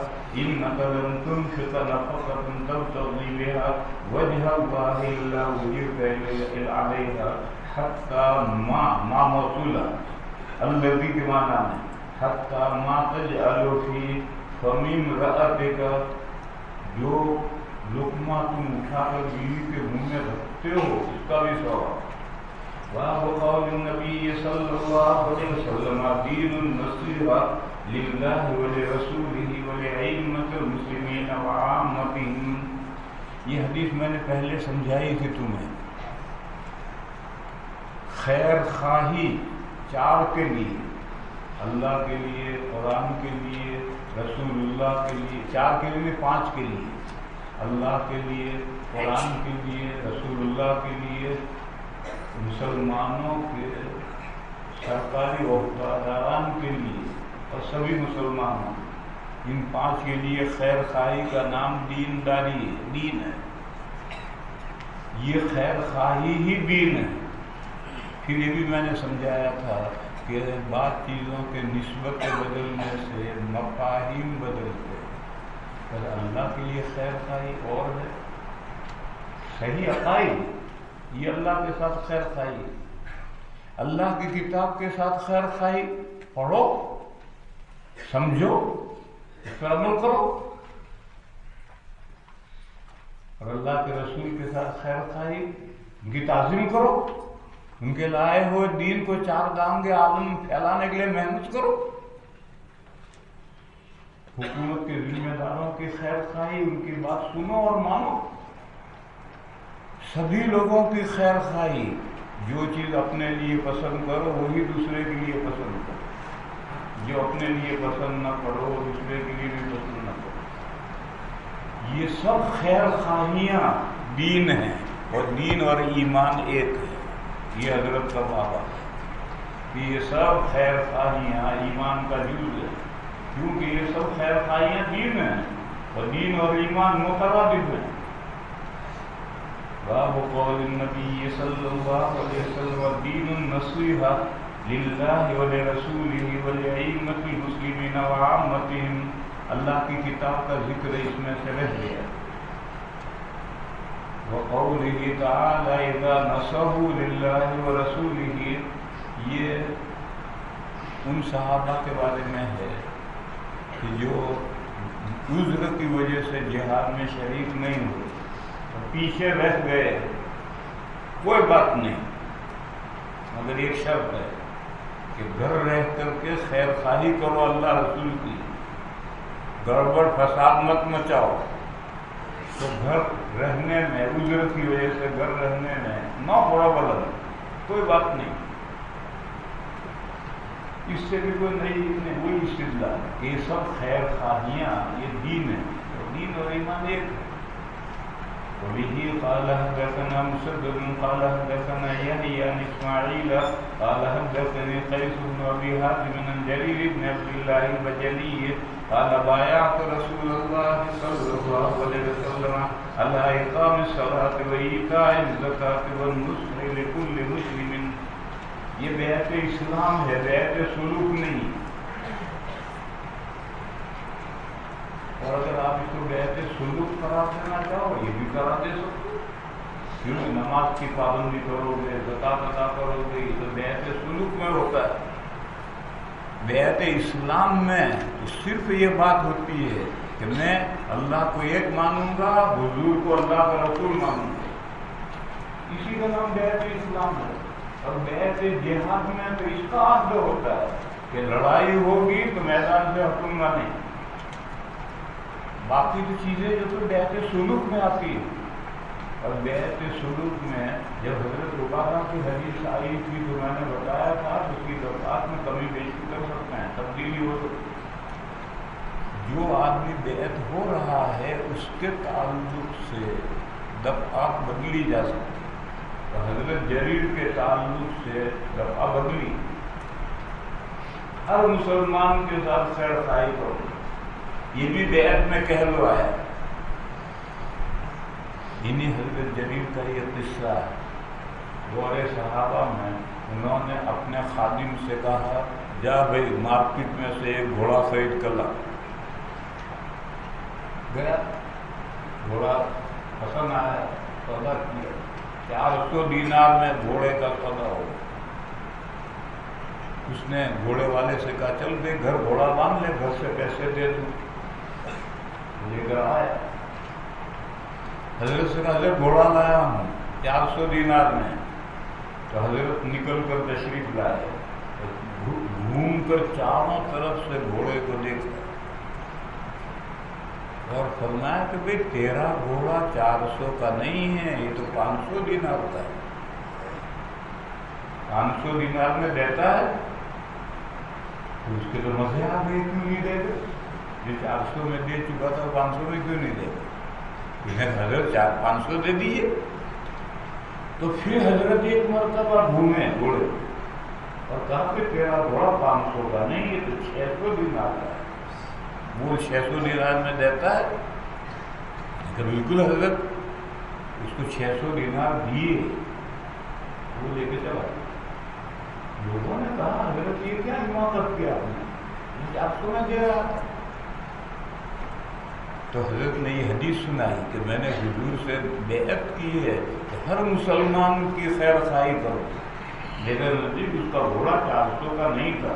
إنك لن تنفق نفقة تبتغي بها وجه الله إلا وجرت عليها حتى ما موصولة الذي بمعنى حتى ما تجعل في فم امرأتك، جو لقمہ تم اٹھا کر بیوی کے منہ میں رکھتے ہو اس کا بھی ثواب. باب قول النبی صلی اللہ علیہ وسلم دین النصیحۃ للہ ولرسولہ ولأئمۃ المسلمین وعامتہم. یہ حدیث میں نے پہلے سمجھائی تھی تمہیں. خیر خواہی چار کے لیے، اللہ کے لیے، قرآن کے لیے، رسول اللہ کے لیے. چار کے لیے، پانچ کے لیے. اللہ کے لیے، قرآن کے لیے، رسول اللہ کے لیے، مسلمانوں کے سرکاری عہدیداران کے لیے اور سبھی مسلمانوں. ان پانچ کے لیے خیر خواہی کا نام دینداری ہے، دین ہے. یہ خیر خواہی ہی دین ہے. پھر یہ بھی میں نے سمجھایا تھا کہ بعض چیزوں کے نسبت بدلنے سے مفاہیم بدلتے ہیں. پر اللہ کے لیے خیر خواہی اور ہے، صحیح عقائد یہ اللہ کے ساتھ خیر خواہی. اللہ کی کتاب کے ساتھ خیر خواہی، پڑھو، سمجھو، اس پر عمل کرو. اور اللہ کے رسول کے ساتھ خیر خواہی، ان کی تعظیم کرو، ان کے لائے ہوئے دین کو چار گام کے عالم میں پھیلانے کے لیے محنت کرو، حکومت کے ذمہ داروں کی خیر خواہی، ان کی بات سنو اور مانو، سبھی لوگوں کی خیر خواہی، جو چیز اپنے لیے پسند کرو وہی دوسرے کے لیے پسند کرو، جو اپنے لیے پسند نہ کرو دوسرے کے لیے بھی پسند نہ کرو، یہ سب خیر خواہیاں دین ہیں، اور دین اور ایمان ایک ہے۔ یہ حضرت کا بابا کہ یہ سب خیر خواہیاں ایمان کا جز ہے، کیونکہ یہ سب خیر خواہیاں دین ہیں، اور دین اور ایمان مترادف ہیں۔ باب قول النبی صلی اللہ علیہ وسلم الدین النصیحہ للہ ولرسولہ ولأئمۃ المسلمین وعامتہم، اللہ کی کتاب کا ذکر اس میں سے رہ گیا۔ وقولہ تعالی اذا نصحوا للہ ورسولہ، یہ ان صحابہ کے بارے میں ہے کہ جو عذر کی وجہ سے جہاد میں شریک نہیں ہوئے، پیچھے رہ گئے، کوئی بات نہیں، مگر ایک شرط ہے کہ گھر رہ کر کے خیر خواہی کرو اللہ رسول کی، گڑبڑ فساد مت مچاؤ۔ تو گھر رہنے میں عذر کی وجہ سے گھر رہنے میں نہ پڑا بلند، کوئی بات نہیں، اس سے بھی کوئی نہیں، وہی استدلال، یہ سب خیر خواہیاں یہ دین ہے، اور دین اور ایمان ایک ہے۔ وبه قال حدثنا مسدد قال حدثنا يحيى عن اسماعيل قال حدثني قيس بن ابي حازم عن جرير بن عبد الله البجلي قال بايعت رسول الله صلى الله عليه وسلم على اقام الصلاه وايتاء الزكاه والنصح لكل مسلم، یہ بیعت اسلام ہے، بیعت سلوک نہیں۔ اور اگر آپ اس کو بیعت سلوک قرار دینا چاہو یہ بھی قرار دے سکتے ہو، کیونکہ نماز کی پابندی کرو گے، زکوٰۃ ادا کرو گے، یہ تو بیعت سلوک میں ہوتا ہے۔ بیعت اسلام میں تو صرف یہ بات ہوتی ہے کہ میں اللہ کو ایک مانوں گا، حضور کو اللہ کا رسول مانوں گا، اسی کا نام بیعت اسلام ہے۔ اور بیعت جہاد میں تو اس کا عہد ہوتا ہے کہ لڑائی ہوگی تو میدان سے ہٹوں گا نہیں۔ باقی تو چیزیں جو تو بیعت سلوک میں آتی ہے، اور بیعت سلوک میں جب حضرت عبادہ کی حدیث آئی تھی تو میں نے بتایا تھا کہ اس کی درخواست میں کمی بیشی کر سکتے ہیں، تبدیلی ہو سکتی ہے۔ جو آدمی بیعت ہو رہا ہے اس کے تعلق سے دفعات بدلی جا سکتی ہے، اور حضرت جریر کے تعلق سے دفعہ بدلی۔ ہر مسلمان کے ساتھ خیر خواہی کرو، یہ بھی بیعت میں کہلوا ہے۔ انہیں حضرت جریر کا یہ قصہ ہے، دور صحابہ میں انہوں نے اپنے خادم سے کہا جا بھائی مارکیٹ میں سے ایک گھوڑا خرید کر لا۔ گیا، گھوڑا پسند آیا، سودا کیا، 400 دینار میں گھوڑے کا سودا ہو۔ اس نے گھوڑے والے سے کہا چل بھائی گھر گھوڑا باندھ لے، گھر سے پیسے دے دوں۔ لے کر آیا، حضرت سے کہا حضرت گھوڑا لایا ہوں 400 دینار میں۔ تو حضرت نکل کر تشریف لائے، گھوم کر چاروں طرف سے گھوڑے کو دیکھا اور فرمایا کہ بھئی تیرا گھوڑا 400 کا نہیں ہے، یہ تو 500 دینار کا ہے۔ 500 دینار میں دیتا ہے تو اس کے تو مزے آ گئے، کیوں نہیں دے گا؟ یہ 400 میں دے چکا تھا 500 میں کیوں نہیں دے گا؟ حضرت 500 دے دیے۔ تو پھر حضرت ایک مرتبہ گھومے گھوڑے اور کہا کہ تیرا گھوڑا 500 کا نہیں، یہ تو 600 دینار کا ہے۔ وہ 600 دینار میں دیتا ہے کہ بالکل حضرت اس کو 600 دینار دیے، وہ لے کے چلا۔ لوگوں نے کہا حضرت یہ کیا حماقت کیا آپ نے، 400 میں دے رہا تھا۔ تو حضرت نے یہ حدیث سنائی کہ میں نے حضور سے بیعت کی ہے کہ ہر مسلمان کی خیر خواہی کرو، لیکن نزدیک اس کا گھوڑا 400 کا نہیں تھا،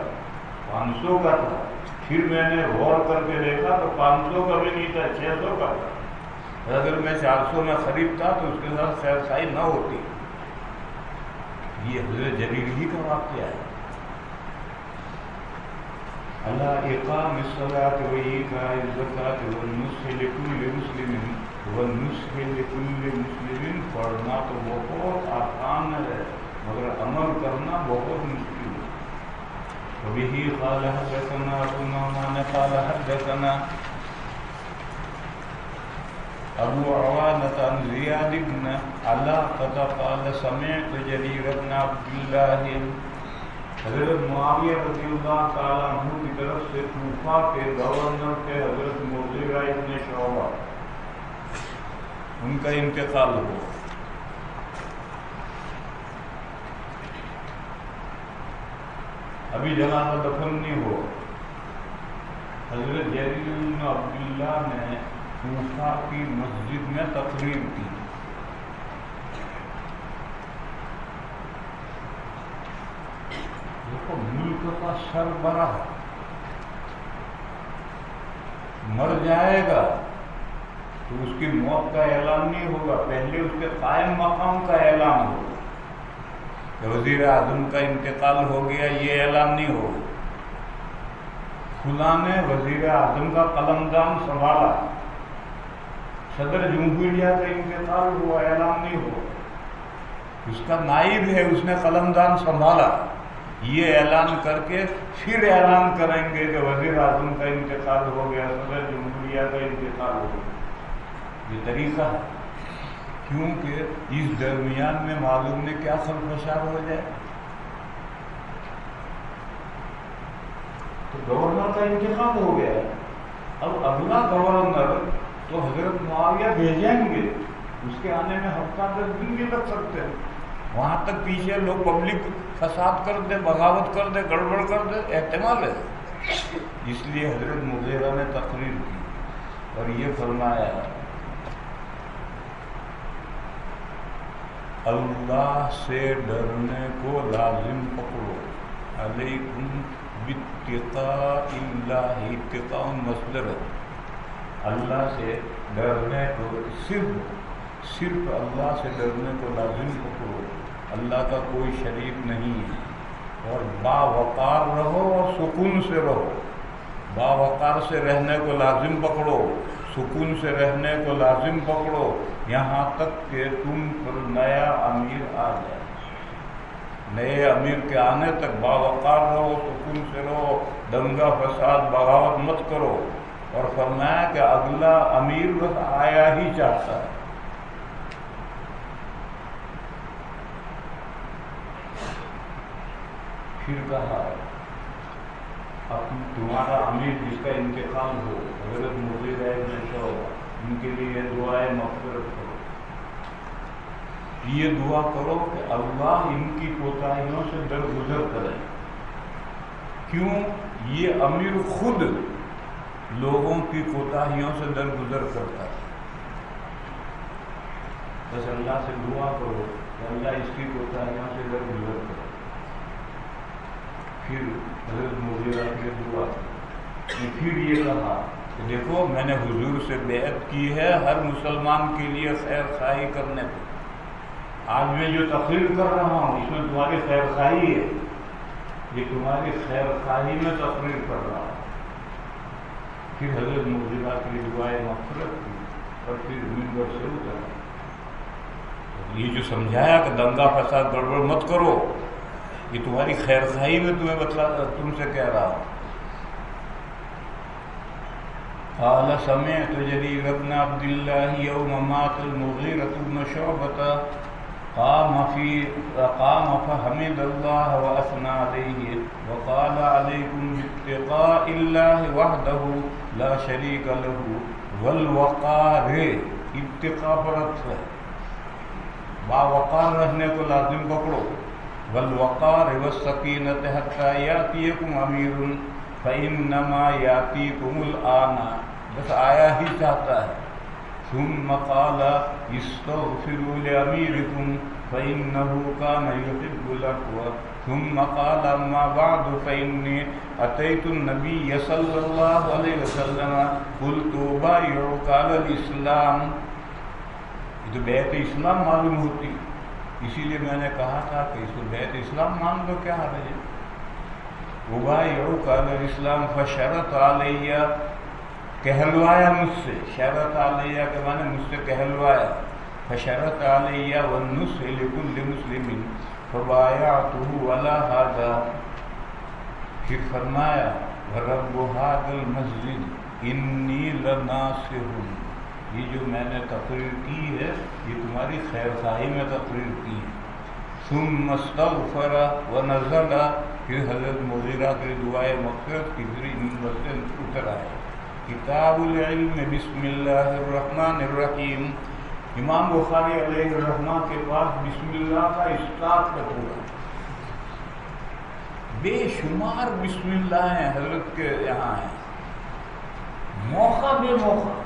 500 کا تھا۔ پھر میں نے غور کر کے دیکھا تو 500 کا بھی نہیں تھا، 600 کا تھا۔ اگر میں 400 میں خریدتا تو اس کے ساتھ خیر خائی نہ ہوتی. یہ حضرت جریر ہی کا واقعہ ہے. اللہ اقام الصلاۃ و ایتاء الزکاۃ والنصح لکل مسلم پڑھنا تو بہت آسان ہے مگر عمل کرنا بہت مشکل ہے. وبه قال حدثنا ابو نعمان قال حدثنا ابو عوانة عن زیاد بن علاقة قال سمعت جریر بن عبداللہ حضرت معاویہ رضی اللہ تعالیٰ عنہ کی طرف سے کوفہ کے گورنر کے حضرت مغیرہ بن شعبہ ان کا انتقال ہوا. ابھی جنازہ دفن نہیں ہوا. حضرت جریر بن عبداللہ نے کوفہ کی مسجد میں تقریر کی. دیکھو ملک کا سربراہ مر جائے گا تو اس کی موت کا اعلان نہیں ہوگا، پہلے اس کے قائم مقام کا اعلان ہوگا کہ وزیر اعظم کا انتقال ہو گیا. یہ اعلان نہیں ہوگا فلاں نے وزیر اعظم کا قلمدان سنبھالا، صدر جمہوریہ کا انتقال ہوا، اعلان نہیں ہوا. اس کا نائب ہے، اس نے قلمدان سنبھالا. یہ اعلان کر کے پھر اعلان کریں گے کہ وزیر اعظم کا انتقال ہو گیا، صدر جمہوریہ کا انتقال ہو گیا. یہ طریقہ ہے کیونکہ اس درمیان میں معلوم نہیں کیا خلفشار ہو جائے. تو گورنر کا انتخاب ہو گیا، اب اگلا گورنر تو حضرت معاویہ بھیجیں گے، اس کے آنے میں ہفتہ 10 دن بھی لگ سکتے ہیں. وہاں تک پیچھے لوگ پبلک فساد کر دے، بغاوت کر دے، گڑبڑ کر دے، احتمال ہے. اس لیے حضرت مغیرہ نے تقریر کی اور یہ فرمایا اللہ سے ڈرنے کو لازم پکڑو. علیکم باتقاء اللہ، اتقاء مصدر ہے. اللہ سے ڈرنے کو صرف اللہ سے ڈرنے کو لازم پکڑو. اللہ کا کوئی شریک نہیں ہے اور باوقار رہو اور سکون سے رہو. باوقار سے رہنے کو لازم پکڑو، سکون سے رہنے کو لازم پکڑو، یہاں تک کہ تم پر نیا امیر آ جائے. نئے امیر کے آنے تک باوقار رہو، سکون سے رہو، دنگا فساد بغاوت مت کرو. اور فرمایا کہ اگلا امیر بس آیا ہی چاہتا ہے. پھر کہا اب تمہارا امیر جس کا انتقال ہو، حضرت مغیرہ بن شعبہ، ان کے لیے دعائے مغفرت کرو. یہ دعا کرو کہ اللہ ان کی کوتاہیوں سے درگزر کرے. کیوں؟ یہ امیر خود لوگوں کی کوتاہیوں سے درگزر کرتا ہے. بس اللہ سے دعا کرو کہ اللہ اس کی کوتاہیوں سے درگزر کرے. پھر حضرت مغیرہ نے دعا کی. پھر یہ کہا کہ دیکھو میں نے حضور سے بیعت کی ہے ہر مسلمان کے لیے خیر خواہی کرنے کو. آج میں جو تقریر کر رہا ہوں اس میں تمہاری خیر خواہی ہے، یہ تمہاری خیر خواہی میں تقریر کر رہا ہوں. پھر حضرت مغیرہ کے لیے دعائے مغفرت کی اور پھر منبر سے اترا. یہ جو سمجھایا کہ دنگا فساد گڑبڑ مت کرو، یہ تمہاری خیر خواہی میں تم سے کہہ رہا ہوں. قال سمعت جریر بن عبداللہ یوم مات المغیرۃ بن شعبۃ قام فحمد اللہ واثنى علیہ وقال علیکم باتقاء اللہ وحدہ لا شریک لہ والوقار. اتقاء پرت ہے، باوقار رہنے کو لازم پکڑو. والوقار والسکینۃ حتی یاتیکم امیر فانما یاتیکم الآن. بس آیا ہی چاہتا ہے. ثم قال استغفروا لأمیرکم فإنه كان يحب العفو. ثم قال اما بعد فإني أتيت النبي صلى الله عليه وسلم قلت أبايعك على الإسلام یہ تو بیعت اسلام معلوم ہوتی، اسی لیے میں نے کہا تھا کہ اس کو بیعت اسلام مان لو، کیا حرج ہے؟ وبایعوک علی الاسلام فشرط علیہ، کہلوایا مجھ سے، شرط علیہ کے معنی مجھ سے کہلوایا، فشرط علیہ والنصح لکل مسلم فبایعتہ علی ھذا، پھر فرمایا رب ھذا المسجد انی لناصح، یہ جو میں نے تقریر کی ہے یہ تمہاری خیر خواہی میں تقریر کی ہے. ثم استغفر ونزل، پھر حضرت مغیرہ کی دعائے مغفرت کی، پھر منبر سے اتر آئے. کتاب العلم بسم اللہ الرحمن الرحیم، امام بخاری علیہ الرحمہ کے پاس بسم اللہ کا اسٹاک ہے پورا، بے شمار بسم اللہ ہیں حضرت کے یہاں ہیں، موقع بے موقع،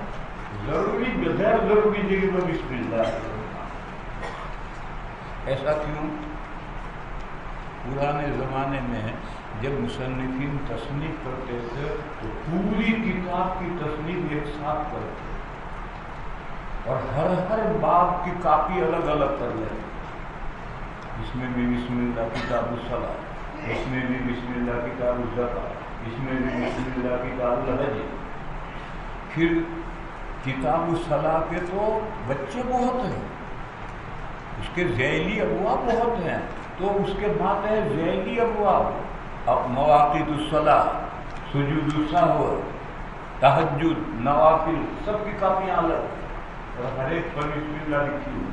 ضروری بغیر ضروری جگہ پر بسم اللہ. ایسا کیوں؟ پرانے زمانے میں جب مصنفین تصنیف کرتے تھے تو پوری کتاب کی تصنیف ایک ساتھ کرتے اور ہر باب کی کاپی الگ الگ کر لیتے. اس میں بھی بسم اللہ کتاب الصلاۃ، اس میں بھی بسم اللہ کتاب الزکوٰۃ، اس میں بھی بسم اللہ کتاب الحج. پھر کتاب الصلاۃ کے تو بچے بہت ہیں، اس کے ذیلی ابواب بہت ہیں، تو اس کے بعد ہے ذیلی ابواب، مواقیت الصلاۃ، سجود السہو، تہجد، نوافل، سب کی کاپیاں الگ اور ہر ایک پر بسم اللہ لکھی ہوئی.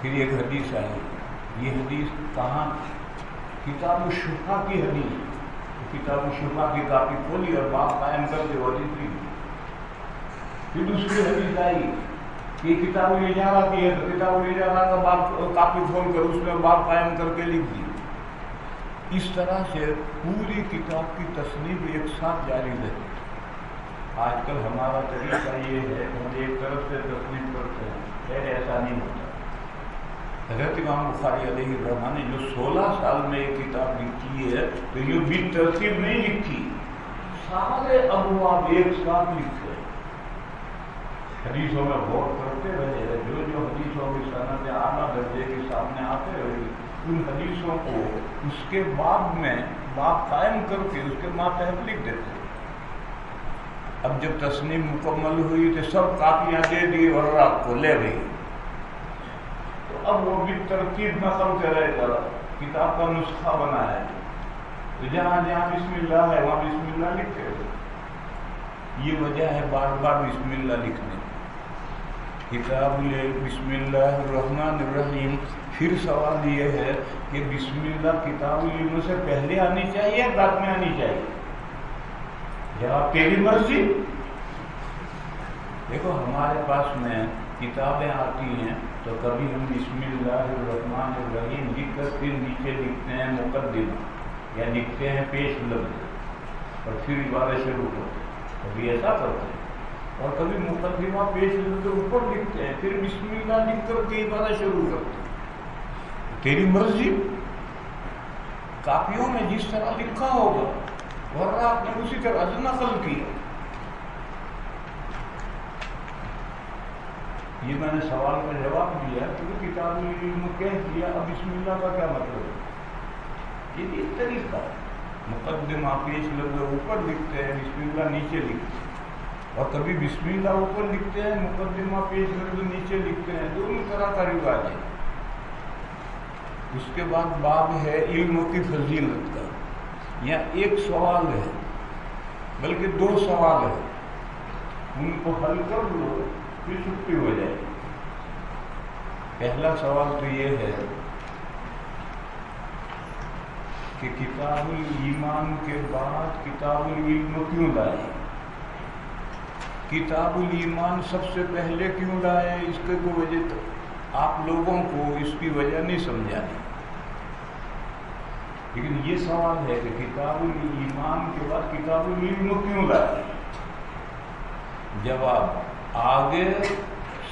پھر ایک حدیث آئی، یہ حدیث کہاں؟ کتاب الشفا کی حدیث. کتاب الشفا کی کاپی کھولی اور باب قائم کر کے حدیث لی. پھر دوسری حدیث آئی کہ کتاب الاجارہ کی ہے، تو کتاب الاجارہ کا باب کاپی کھول کر اس میں باب قائم کر کے لکھ دی. اس طرح سے پوری کتاب کی تصنیف ایک ساتھ جاری رہتی. آج کل ہمارا طریقہ یہ ہے کہ ہم ایک طرف سے تصنیف کرتے ہیں، پہلے ایسا نہیں ہوتا. حضرت امام بخاری علیہ الرحمہ نے جو 16 سال میں ایک کتاب لکھی ہے تو یہ بھی ترتیب نہیں لکھی، سارے ابواب ایک ساتھ لکھے. حدیثوں میں غور کرتے رہے، جو حدیثوں کی سند اعلیٰ درجے کے سامنے آتے رہے، ان حدیثوں کو اس کے باب میں باب قائم کر کے اس کے ماتحت لکھ دیتے. اب جب تصنیف مکمل ہوئی تو سب کاپیاں دے دی اور رات کو لے گئی، تو اب وہ بھی ترتیب نقل کرے گا، کتاب کا نسخہ بنایا ہے، تو جہاں جہاں بسم اللہ ہے وہاں بسم اللہ لکھے. یہ وجہ ہے بار بار بسم اللہ لکھنے. کتاب بسم اللہ الرحمن الرحیم. پھر سوال یہ ہے کہ بسم اللہ کتاب العلم سے پہلے آنی چاہیے بعد میں آنی چاہیے؟ جواب تیری مرضی. دیکھو ہمارے پاس میں کتابیں آتی ہیں تو کبھی ہم بسم اللہ الرحمن الرحیم لکھ کر پھر نیچے لکھتے ہیں مقدمہ یا لکھتے ہیں پیش لفظ اور پھر عبارت شروع کرتے ہیں. کبھی ایسا کرتے ہیں اور کبھی مقدمہ پیش لفظ اوپر لکھتے ہیں، پھر بسم اللہ لکھ کر کے عبارت شروع کرتے ہیں. تیری مرضی. کاپیوں میں جس طرح لکھا ہوگا اور آپ نے اسی طرح سے نقل کیا. یہ میں نے سوال کا جواب دیا کہ کتاب العلم کہہ دیا، اب بسم اللہ کا کیا مطلب ہے؟ یہ ایک طریقہ ہے. مقدمہ پیش لفظ اوپر لکھتے ہیں، بسم اللہ نیچے لکھتے ہیں، اور کبھی بسم اللہ اوپر لکھتے ہیں، مقدمہ پیش لفظ نیچے لکھتے ہیں. دونوں طرح کا رواج ہے. اس کے بعد باب ہے علم کی فضیلت کا. یہاں ایک سوال ہے بلکہ 2 سوال ہیں، ان کو حل کر لو پھر چھٹی ہو جائے. پہلا سوال تو یہ ہے کہ کتاب الایمان کے بعد کتاب العلم کیوں لائے؟ کتاب الایمان سب سے پہلے کیوں لائے؟ اس کے کوئی وجہ تو آپ لوگوں کو اس کی وجہ نہیں سمجھانی، لیکن یہ سوال ہے کہ کتاب الایمان کے بعد کتاب العلم کیوں لائے؟ جواب، آگے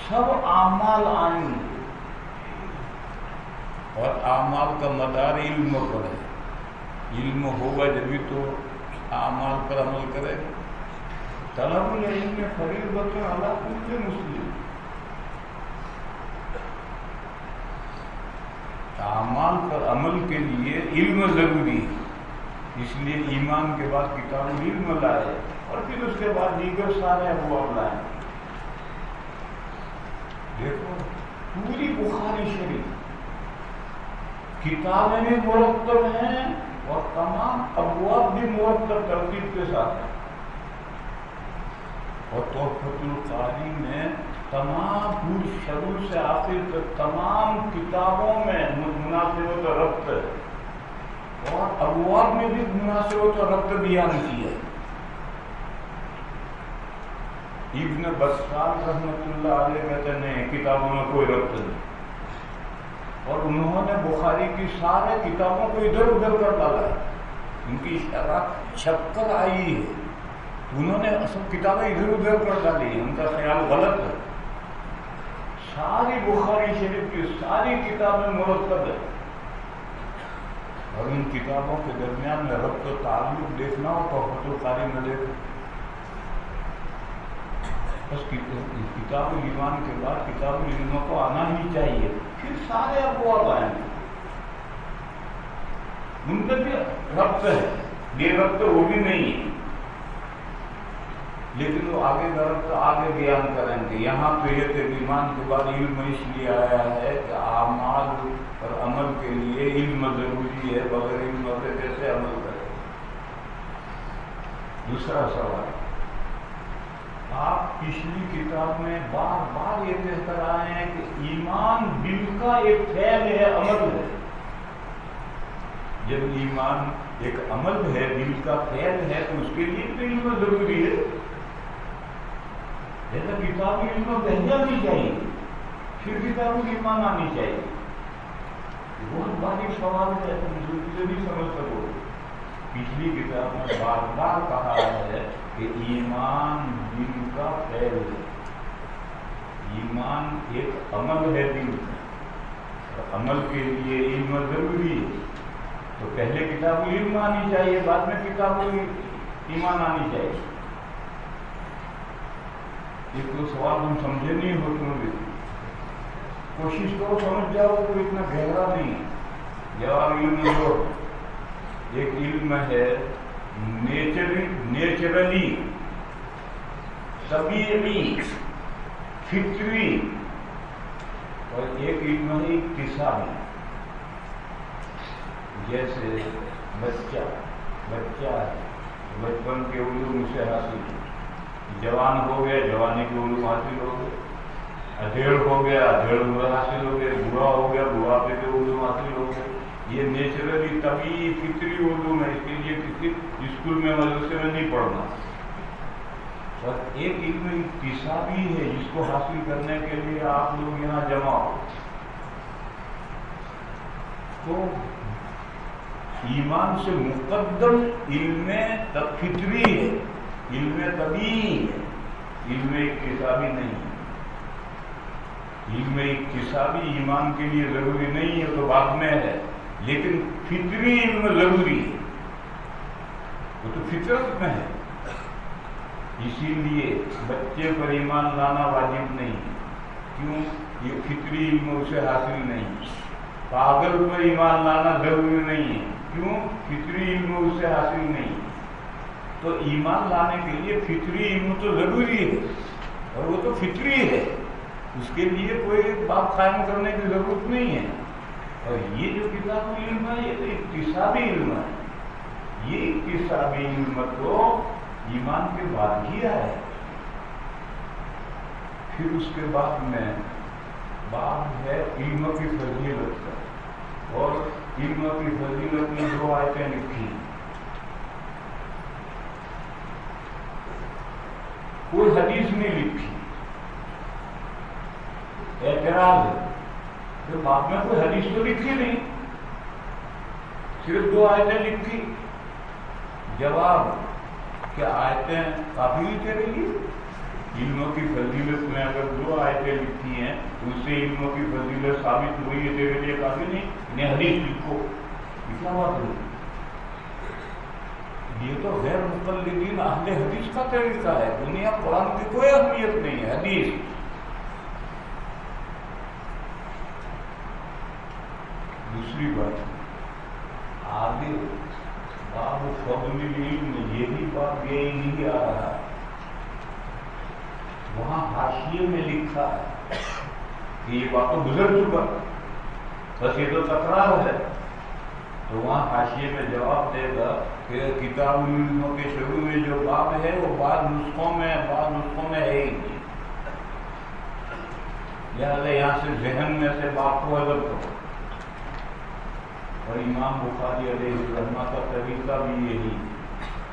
سب اعمال آئیں گے اور اعمال کا مدار علم پر ہے. علم ہوگا جبھی تو اعمال پر عمل کرے گا. طلب العلم فریضۃ علی کل مسلم. اعمال پر عمل کے لیے علم ضروری ہے، اس لیے ایمان کے بعد کتاب العلم لائے اور پھر اس کے بعد دیگر سارے ابواب لائے۔ دیکھو پوری بخاری شریف کتابیں بھی مرتب ہیں اور تمام ابواب بھی مرتب ترتیب کے ساتھ ہیں، اور تحفۃ القاری میں تمام شروع سے آخر تک تمام کتابوں میں مناسبت و ربط ہے، اور ابواب میں بھی مناسبت و ربط بیان کیا ہے۔ ابن بسطام رحمۃ اللہ علیہ کہتے ہیں کتابوں میں کوئی ربط نہیں، اور انہوں نے بخاری کی سارے کتابوں کو ادھر ادھر کر ڈالا ہے، ان کی شرح چھپ کر آئی ہے، انہوں نے اصل کتابیں ادھر ادھر کر ڈالی ہیں، ان کا خیال غلط ہے۔ ساری بخاری شریف کی ساری کتابیں مرتب ہے، اور ان کتابوں کے درمیان میں ربط و تعلق دیکھنا ہو تو تحفۃ القاری میں دیکھو۔ بس کتاب الایمان کے بعد کتاب العلم کو آنا ہی چاہیے، پھر سارے ابواب آئیں گے، ان کا بھی ربط ہے، بے ربط وہ بھی نہیں ہے، لیکن وہ آگے کا ربط آگے بیان کریں گے۔ یہاں تو یہ کہ ایمان کے بعد علم اس لیے آیا ہے کہ اعمال اور عمل کے لیے علم ضروری ہے، بغیر علم سے کیسے عمل کرے۔ دوسرا سوال، آپ پچھلی کتاب میں بار بار یہ کہہ کر آئے ہیں کہ ایمان دل کا ایک فعل ہے، عمل ہے۔ جب ایمان ایک عمل ہے، دل کا فعل ہے، تو اس کے لیے تو علم ضروری ہے، جیسا کتاب علم پہلے آنی چاہیے، پھر کتاب ایمان آنی چاہیے۔ بہت بڑی سوال ہے، تم دوسرے بھی سمجھ سکو۔ پچھلی کتاب میں بار بار کہا ہے کہ ایمان دل کا فعل ہے، ایمان ایک عمل ہے دل کا، اور عمل کے لیے علم ضروری ہے، تو پہلے کتاب العلم آنی چاہیے، بعد میں کتاب ایمان آنی چاہیے۔ یہ کوئی سوال تم سمجھے نہیں ہو، تم بھی کوشش کرو سمجھ جاؤ، تو اتنا گہرا نہیں ہے۔ جواب علم جو ایک علم ہے نیچرلی، طبیعی، فطری، اور ایک علم ہے اکتسابی۔ جیسے بچہ ہے، بچپن کے علوم سے حاصل، جوان ہو گیا جوانی کے علوم حاصل ہو گئے، ادھیڑ ہو گیا ادھیڑ حاصل ہو گئے، بوڑھا ہو گیا بوڑھاپے کے علوم حاصل ہو گئے۔ یہ نیچرلی طبیعی فطری علوم ہے، اس کے لیے کسی اسکول میں مدرسے میں نہیں پڑھنا۔ اور ایک علم اکتسابی ہے، جس کو حاصل کرنے کے لیے آپ لوگ یہاں جمع ہو۔ تو ایمان سے مقدم علم فطری ہے، علم طبیعی ہے، علم اکتسابی نہیں ہے۔ علم اکتسابی ایمان کے لیے ضروری نہیں ہے، تو بعد میں ہے، لیکن فطری علم ضروری ہے، وہ تو فطرت میں ہے۔ اسی لیے بچے پر ایمان لانا واجب نہیں ہے، کیوں؟ یہ فطری علم اسے حاصل نہیں۔ پاگل پر ایمان لانا ضروری نہیں ہے، کیوں؟ فطری علم اسے حاصل نہیں۔ تو ایمان لانے کے لیے فطری علم تو ضروری ہے، اور وہ تو فطری ہے، اس کے لیے کوئی بات قائم کرنے کی ضرورت نہیں ہے۔ اور یہ جو کتاب علم ہے، یہ تو اکتسابی علم ہے، یہ اکتسابی علم تو ایمان کے بعد ہی ہے۔ پھر اس کے بعد میں باب ہے علم کی فضیلت کا، اور علم کی فضیلت میں 2 آیتیں لکھی ہیں۔ کوئی حدیث نہیں لکھی، اعتراض ہے کہ باب میں کوئی حدیث تو لکھی نہیں، صرف 2 آیتیں لکھی۔ جواب کہ آیتیں کافی لکھے رہی، علموں کی فضیلت میں اگر 2 آیتیں لکھی ہیں تو اس سے علموں کی فضیلت ثابت ہوئی ہے، تیرے لیے کافی نہیں، انہیں حدیث لکھو، یہ کیا بات ہے؟ یہ تو غیر مقلدین اہل حدیث کا طریقہ ہے، دنیا قرآن کی کوئی اہمیت نہیں ہے، حدیث دوسری بات آگے باب فضل العلم یہی باب یہی نہیں آ رہا، وہاں حاشیے میں لکھا ہے کہ یہ بات تو گزر چکا، بس یہ تو تکرار ہے، تو وہاں حاشیے میں جواب دے گا کہ کتاب العلم کے شروع میں جو باب ہے وہ بعض نسخوں میں ہے ہی نہیں، لہٰذا یہاں سے ذہن میں سے باب کو حذف کرو۔ اور امام بخاری علیہ الرحمہ کا طریقہ بھی یہی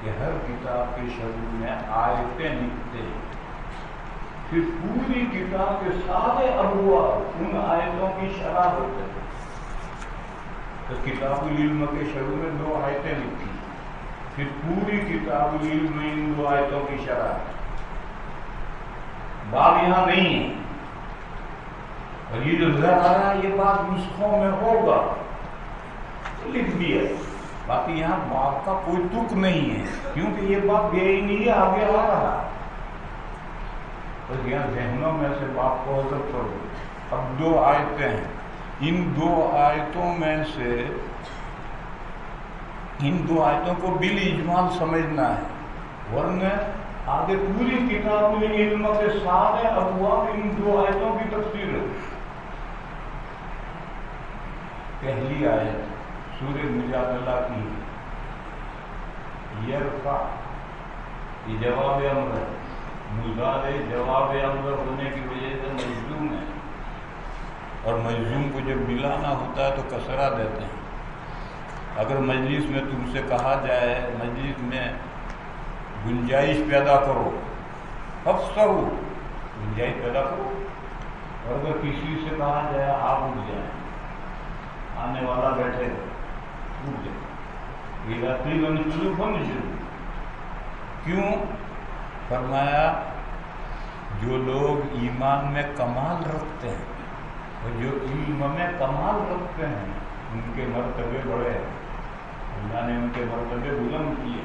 کہ ہر کتاب کے شروع میں آیتیں لکھتے ہیں، پھر پوری کتاب کے سارے ابواب ان آیتوں کی شرح ہوتے ہیں۔ تو کتاب العلم کے شروع میں 2 آیتیں لکھی، پھر پوری کتاب العلم میں ان 2 آیتوں کی شرح، باب یہاں نہیں ہے، اور یہ جو نظر آ رہا ہے یہ بات نسخوں میں ہوگا لکھ دیا، باقی یہاں باب کا کوئی تک نہیں ہے، کیونکہ یہ باب یہی نہیں ہے، آگے آ رہا، بس یہاں ذہنوں میں سے باب کو حذف کرو۔ اب 2 آیتیں ہیں، ان 2 آیتوں میں سے ان 2 آیتوں کو بالاجمال سمجھنا ہے، ورنہ آگے پوری کتاب العلم کے سارے ابواب ان 2 آیتوں کی تفسیر ہے۔ پہلی آیت سورہ مجادلہ کی، یرفع، یہ جواب امر ہے، مضارع جواب امر ہونے کی وجہ سے مجزوم ہے، اور مجزوم کو جب ملانا ہوتا ہے تو کسرہ دیتے ہیں۔ اگر مجلس میں تم سے کہا جائے مجلس میں گنجائش پیدا کرو، افسرو، گنجائش پیدا کرو، اور اگر کسی سے کہا جائے آپ اٹھ جائیں، آنے والا بیٹھے اٹھ جائے، کیوں؟ فرمایا جو لوگ ایمان میں کمال رکھتے ہیں اور جو علم میں کمال رکھتے ہیں ان کے مرتبے بڑے ہیں، اللہ نے ان کے مرتبے بلند کیے،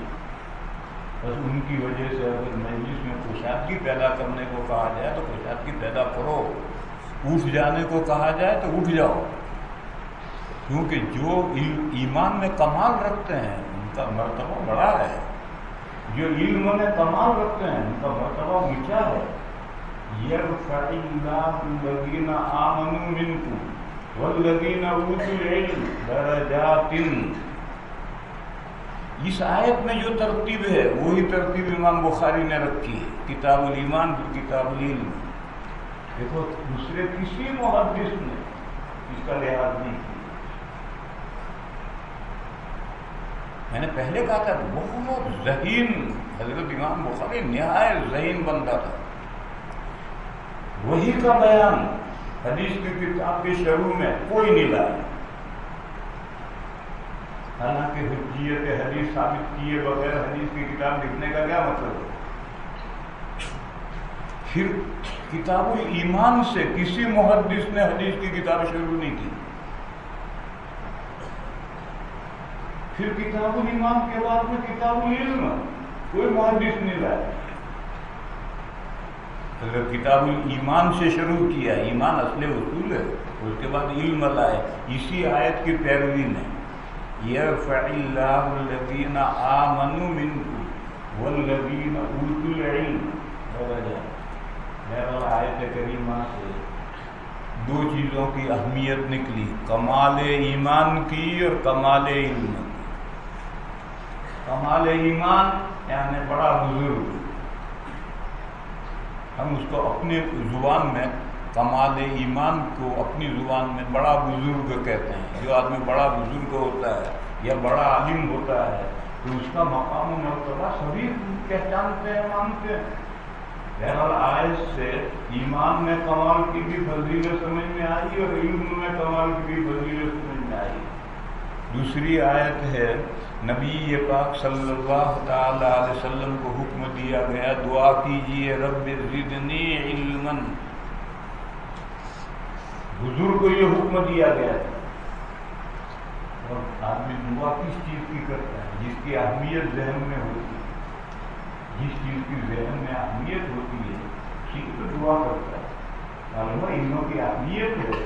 بس ان کی وجہ سے اگر مجلس میں کشادگی پیدا کرنے کو کہا جائے تو کشادگی پیدا کرو، اٹھ جانے کو کہا جائے تو اٹھ جاؤ، کیونکہ جو ایمان میں کمال رکھتے ہیں ان کا مرتبہ بڑا ہے، جو علم میں کمال رکھتے ہیں ان کا مرتبہ اونچا ہے۔ یرفع اللہ الذین آمنوا منکم والذین اوتوا العلم درجات، اس آیت میں جو ترتیب ہے وہی ترتیب امام بخاری نے رکھی ہے، کتاب الایمان پھر کتاب العلم۔ دیکھو دوسرے کسی محدث نے اس کا لحاظ نہیں کیا۔ میں نے پہلے کہا تھا بہت ذہین، حضرت امام بخاری نہایت ذہین بندہ تھا، وہی کا بیان حدیث کی کتاب کے شروع میں کوئی نہیں لایا، حالانکہ حجیت حدیث ثابت کیے بغیر حدیث کی کتاب لکھنے کا کیا مطلب ہے؟ پھر کتاب الایمان سے کسی محدث نے حدیث کی کتاب شروع نہیں کی، پھر کتاب الایمان کے بعد میں کتاب العلم کوئی محدث نہیں لایا، اگر کتاب الایمان سے شروع کیا، ایمان اصل اصول ہے، اس کے بعد علم لائے، اسی آیت کی پیروی میں یرفع اللہ الذین آمنوا منکم والذین اوتوا العلم درجات۔ آیت کریمہ سے 2 چیزوں کی اہمیت نکلی، کمال ایمان کی اور کمال علم کی۔ کمال ایمان یعنی بڑا بزرگ، ہم اس کو اپنی زبان میں کمال ایمان کو اپنی زبان میں بڑا بزرگ کہتے ہیں۔ جو آدمی بڑا بزرگ ہوتا ہے یا بڑا عالم ہوتا ہے تو اس کا مقام و مرتبہ سبھی پہچانتے ہیں، مانتے ہیں۔ بہرحال آیت سے ایمان میں کمال کی بھی فضیلت سمجھ میں آئی اور علم میں کمال کی بھی فضیلت سمجھ میں آئی۔ دوسری آیت ہے نبی پاک صلی اللہ تعالی علیہ وسلم کو حکم دیا گیا دعا کیجئے رب زدنی علما، حضور کو یہ حکم دیا گیا ہے۔ اور آدمی دعا کس چیز کی کرتا ہے؟ جس کی اہمیت ذہن میں ہوتی ہے، جس چیز کی ذہن میں اہمیت ہوتی ہے اسی کی تو دعا کرتا ہے۔ معلوم ہے علموں کی اہمیت ہے،